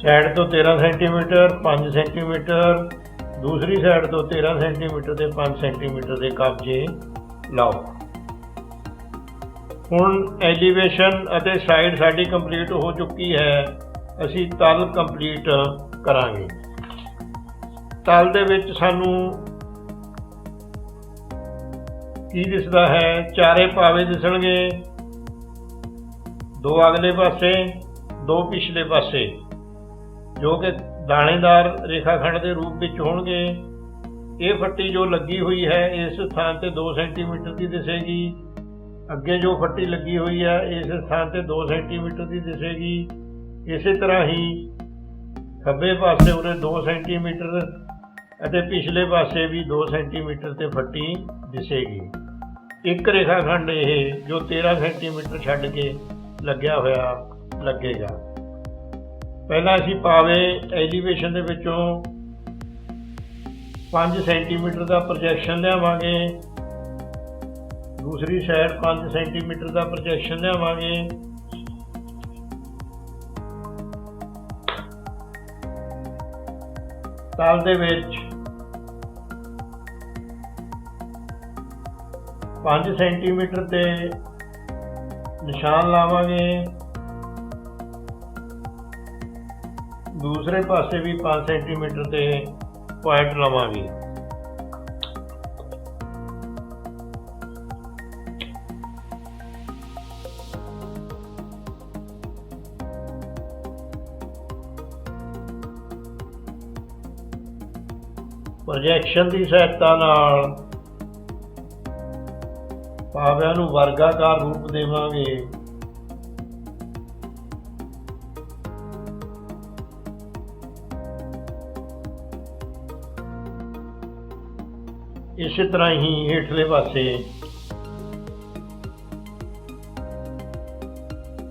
साइड तो 13 सेंटीमीटर 5 सेंटीमीटर, दूसरी साइड तो 13 सेंटीमीटर ते 5 सेंटीमीटर के कब्जे लाओ। हुण एलीवेशन अते साइड साडी कंप्लीट हो चुकी है, असी तल कंप्लीट करांगे। तल दे विच सानू की दिसदा है, चारे पावे दिसणगे, 2 अगले पासे 2 पिछले पासे जो कि दानेदार रेखाखंड के रूप में होणगे। ये फट्टी जो लगी हुई है इस स्थान से 2 सेंटीमीटर की दिसेगी, अगे जो फट्टी लगी हुई है इस स्थान से 2 सेंटीमीटर की दिसेगी। इस तरह ही खब्बे पासे उरे 2 सेंटीमीटर अते पिछले पासे भी 2 सेंटीमीटर ते फट्टी दिसेगी। एक रेखाखंड ये जो 13 सेंटीमीटर छड्ड के लग्या होया लगेगा। पहला असी पावे एलीवेशन दे विचों 5 सेंटीमीटर का प्रोजेक्शन लियावांगे, दूसरी साइड 5 सेंटीमीटर का प्रोजेक्शन लियावांगे। तल दे विच 5 सेंटीमीटर ते निशान लावांगे, दूसरे पासे भी 5 सेंटीमीटर ते पॉइंट लवांगे। प्रोजेक्शन की सहायता नाल पाविਆਂ ਨੂੰ वर्गाकार रूप देवांगे। इस तरह ही हेठले पासे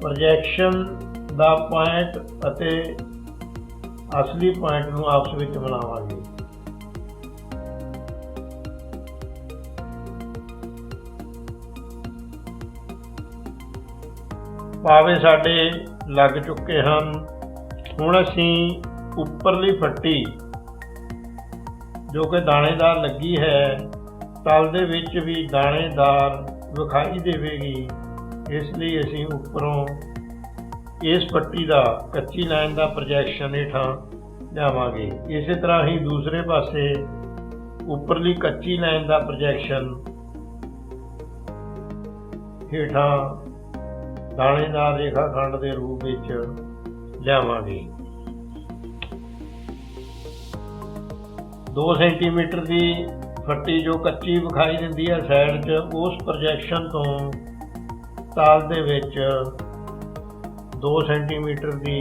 प्रोजेक्शन दा पॉइंट अते असली पॉइंट नूं आपस विच मिलावांगे। ਪਾਵੇ ਸਾਡੇ ਲੱਗ ਚੁੱਕੇ ਹਨ। ਹੁਣ ਅਸੀਂ ਉੱਪਰਲੀ ਫੱਟੀ ਜੋ ਕਿ ਦਾਣੇਦਾਰ ਲੱਗੀ ਹੈ, ਤਲ ਦੇ ਵਿੱਚ ਵੀ ਦਾਣੇਦਾਰ ਵਿਖਾਈ ਦੇਵੇਗੀ। ਇਸ ਲਈ ਅਸੀਂ ਉੱਪਰੋਂ ਇਸ ਪੱਟੀ ਦਾ ਕੱਚੀ ਲਾਈਨ ਦਾ ਪ੍ਰੋਜੈਕਸ਼ਨ ਹੇਠਾਂ ਲਿਆਵਾਂਗੇ। ਇਸੇ ਤਰ੍ਹਾਂ ਹੀ ਦੂਸਰੇ ਪਾਸੇ ਉੱਪਰਲੀ ਕੱਚੀ ਲਾਈਨ ਦਾ ਪ੍ਰੋਜੈਕਸ਼ਨ ਹੇਠਾਂ ਦਾਣੇਦਾਰ ਰੇਖਾ ਖੰਡ ਦੇ ਰੂਪ ਵਿੱਚ ਲਿਆਵਾਂਗੇ। 2 ਸੈਂਟੀਮੀਟਰ ਦੀ ਫੱਟੀ ਜੋ ਕੱਚੀ ਵਿਖਾਈ ਦਿੰਦੀ ਹੈ ਸਾਈਡ 'ਚ, ਉਸ ਪ੍ਰੋਜੈਕਸ਼ਨ ਤੋਂ ਤਲ ਦੇ ਵਿੱਚ 2 ਸੈਂਟੀਮੀਟਰ ਦੀ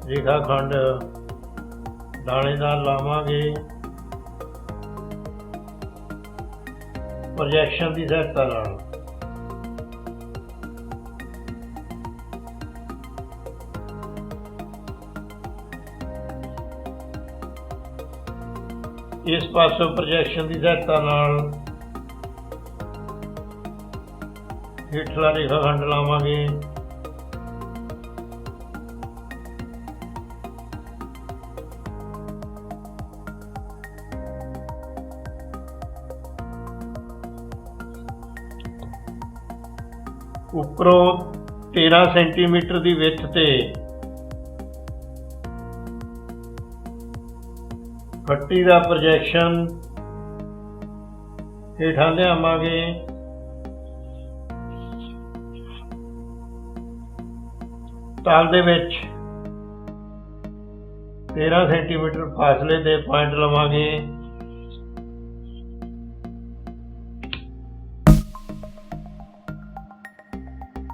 ਰੇਖਾ ਖੰਡ ਦਾਣੇਦਾਰ ਲਾਵਾਂਗੇ ਪ੍ਰੋਜੈਕਸ਼ਨ ਦੀ ਸਹਾਇਤਾ ਨਾਲ। ਇਸ ਪਾਸੋਂ ਪ੍ਰੋਜੈਕਸ਼ਨ ਦੀ ਸਹਾਇਤਾ ਨਾਲ ਹੇਠਲਾ ਰੇਖਾ ਖੰਡ ਲਾਵਾਂਗੇ। ਉੱਪਰੋਂ 13 ਸੈਂਟੀਮੀਟਰ ਦੀ ਵਿੱਥ ਤੇ ਫੱਟੀ ਦਾ ਪ੍ਰੋਜੈਕਸ਼ਨ ਹੇਠਾਂ ਲਿਆਵਾਂਗੇ। ਤਲ ਦੇ ਵਿੱਚ 13 ਸੈਂਟੀਮੀਟਰ ਫਾਸਲੇ ਤੇ ਪੁਆਇੰਟ ਲਵਾਂਗੇ।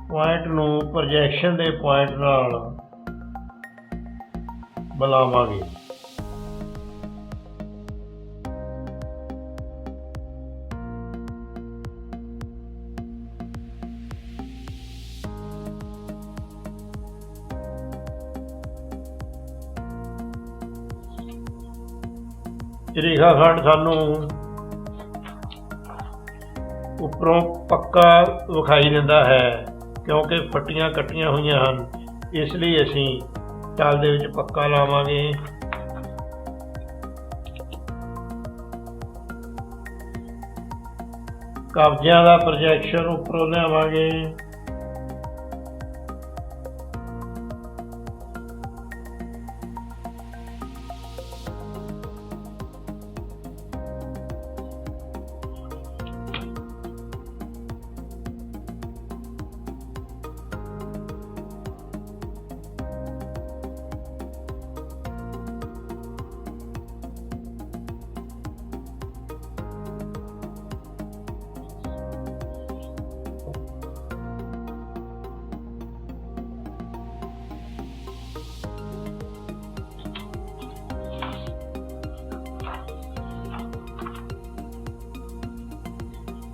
ਪੁਆਇੰਟ ਨੂੰ ਪ੍ਰੋਜੈਕਸ਼ਨ ਦੇ ਪੁਆਇੰਟ ਨਾਲ ਮਿਲਾਵਾਂਗੇ। ਰੇਖਾ ਖੰਡ ਸਾਨੂੰ ਉੱਪਰੋਂ ਪੱਕਾ ਵਿਖਾਈ ਦਿੰਦਾ ਹੈ ਕਿਉਂਕਿ ਫੱਟੀਆਂ ਕੱਟੀਆਂ ਹੋਈਆਂ ਹਨ। ਇਸ ਲਈ ਅਸੀਂ ਤਲ ਦੇ ਵਿੱਚ ਪੱਕਾ ਲਾਵਾਂਗੇ। ਕਬਜ਼ਿਆਂ ਦਾ ਪ੍ਰੋਜੈਕਸ਼ਨ ਉੱਪਰੋਂ ਲਿਆਵਾਂਗੇ।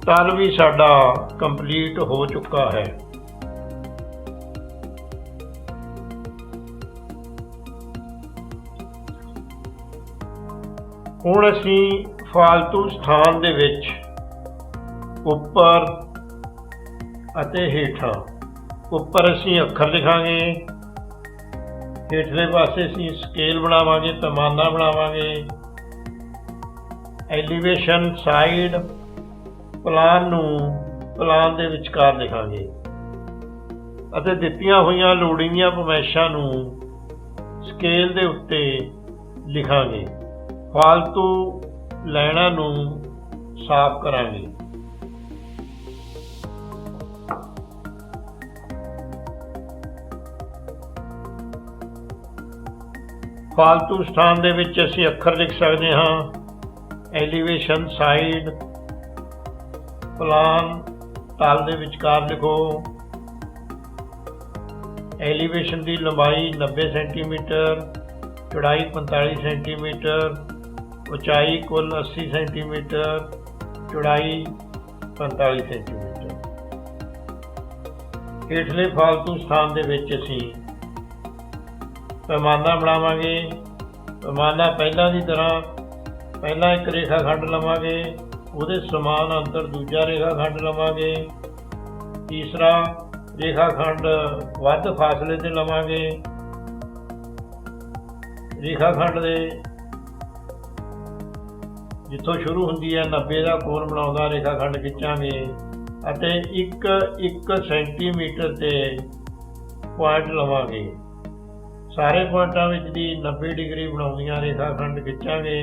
ਤਲ ਵੀ ਸਾਡਾ ਕੰਪਲੀਟ ਹੋ ਚੁੱਕਾ ਹੈ। ਹੁਣ ਅਸੀਂ ਫਾਲਤੂ ਸਥਾਨ ਦੇ ਵਿੱਚ ਉੱਪਰ ਅਤੇ ਹੇਠਾਂ, ਉੱਪਰ ਅਸੀਂ ਅੱਖਰ ਲਿਖਾਂਗੇ, ਹੇਠਲੇ ਪਾਸੇ ਅਸੀਂ ਸਕੇਲ ਬਣਾਵਾਂਗੇ, ਪੈਮਾਨਾ ਬਣਾਵਾਂਗੇ, ਐਲੀਵੇਸ਼ਨ, ਸਾਈਡ, ਪਲਾਨ ਨੂੰ ਪਲਾਨ ਦੇ ਵਿਚਕਾਰ ਲਿਖਾਂਗੇ ਅਤੇ ਦਿੱਤੀਆਂ ਹੋਈਆਂ ਲੋੜੀਂਦੀਆਂ ਫਰਮਾਇਸ਼ਾਂ ਨੂੰ ਸਕੇਲ ਦੇ ਉੱਤੇ ਲਿਖਾਂਗੇ। ਫਾਲਤੂ ਲਾਈਨਾਂ ਨੂੰ ਸਾਫ਼ ਕਰਾਂਗੇ। ਫਾਲਤੂ ਸਥਾਨ ਦੇ ਵਿੱਚ ਅਸੀਂ ਅੱਖਰ ਲਿਖ ਸਕਦੇ ਹਾਂ। ਐਲੀਵੇਸ਼ਨ, ਸਾਈਡ, ਪਲਾਨ, ਤਲ ਦੇ ਵਿਚਕਾਰ ਲਿਖੋ। ਐਲੀਵੇਸ਼ਨ ਦੀ ਲੰਬਾਈ 90 ਸੈਂਟੀਮੀਟਰ, ਚੌੜਾਈ 45 ਸੈਂਟੀਮੀਟਰ, ਉਚਾਈ ਕੁੱਲ 80 ਸੈਂਟੀਮੀਟਰ, ਚੌੜਾਈ 45 ਸੈਂਟੀਮੀਟਰ। ਹੇਠਲੇ ਫਾਲਤੂ ਸਥਾਨ ਦੇ ਵਿੱਚ ਅਸੀਂ ਪੈਮਾਨਾ ਬਣਾਵਾਂਗੇ। ਪੈਮਾਨਾ ਪਹਿਲਾਂ ਦੀ ਤਰ੍ਹਾਂ ਪਹਿਲਾਂ ਇੱਕ ਰੇਖਾ ਖੰਡ ਲਵਾਂਗੇ, ਉਹਦੇ ਸਮਾਨ ਅੰਤਰ ਦੂਜਾ ਰੇਖਾ ਖੰਡ ਲਵਾਂਗੇ, ਤੀਸਰਾ ਰੇਖਾ ਖੰਡ ਵੱਧ ਫਾਸਲੇ ਤੇ ਲਵਾਂਗੇ। ਰੇਖਾ ਖੰਡ ਦੇ ਜਿੱਥੋਂ ਸ਼ੁਰੂ ਹੁੰਦੀ ਹੈ 90 ਦਾ ਕੋਣ ਬਣਾਉਂਦਾ ਰੇਖਾ ਖੰਡ ਖਿੱਚਾਂਗੇ ਅਤੇ 1 ਸੈਂਟੀਮੀਟਰ ਤੇ ਪੁਆਇੰਟ ਲਵਾਂਗੇ। ਸਾਰੇ ਪੁਆਇੰਟਾਂ ਵਿੱਚ ਦੀ 90 ਡਿਗਰੀ ਬਣਾਉਂਦੀਆਂ ਰੇਖਾ ਖੰਡ ਖਿੱਚਾਂਗੇ।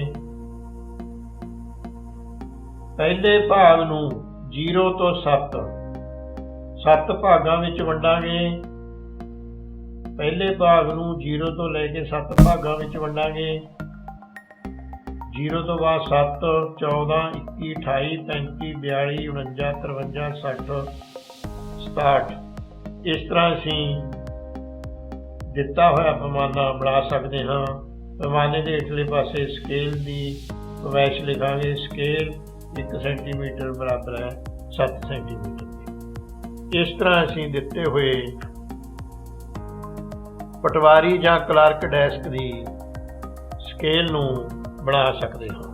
ਪਹਿਲੇ ਭਾਗ ਨੂੰ 0 ਤੋਂ 7 ਭਾਗਾਂ ਵਿੱਚ ਵੰਡਾਂਗੇ। ਪਹਿਲੇ ਭਾਗ ਨੂੰ 0 ਤੋਂ ਲੈ ਕੇ 7 ਭਾਗਾਂ ਵਿੱਚ ਵੰਡਾਂਗੇ। 0 ਤੋਂ ਬਾਅਦ 7, 14, 21, 28, 35, 42, 49, 53, 60, 67 ਇਸ ਤਰ੍ਹਾਂ ਅਸੀਂ ਦਿੱਤਾ ਹੋਇਆ ਪੈਮਾਨਾ ਬਣਾ ਸਕਦੇ ਹਾਂ। ਪੈਮਾਨੇ ਦੇ ਹੇਠਲੇ ਪਾਸੇ ਸਕੇਲ ਦੀ ਪਵੈਸ਼ ਲਿਖਾਂਗੇ। ਸਕੇਲ 1 ਸੈਂਟੀਮੀਟਰ ਬਰਾਬਰ ਹੈ 7 ਸੈਂਟੀਮੀਟਰ ਦੀ। ਇਸ ਤਰ੍ਹਾਂ ਅਸੀਂ ਦਿੱਤੇ ਹੋਏ ਪਟਵਾਰੀ ਜਾਂ ਕਲਰਕ ਡੈਸਕ ਦੀ ਸਕੇਲ ਨੂੰ ਬਣਾ ਸਕਦੇ ਹਾਂ।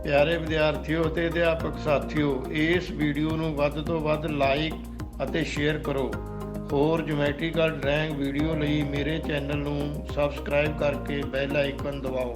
ਪਿਆਰੇ ਵਿਦਿਆਰਥੀਓ ਅਤੇ ਅਧਿਆਪਕ ਸਾਥੀਓ, ਇਸ ਵੀਡੀਓ ਨੂੰ ਵੱਧ ਤੋਂ ਵੱਧ ਲਾਈਕ ਅਤੇ ਸ਼ੇਅਰ ਕਰੋ। ਹੋਰ ਜਿਓਮੈਟਰੀਕਲ ਡਰਾਇੰਗ ਵੀਡੀਓ ਲਈ ਮੇਰੇ ਚੈਨਲ ਨੂੰ ਸਬਸਕ੍ਰਾਈਬ ਕਰਕੇ ਬੈਲ ਆਈਕਨ ਦਬਾਓ।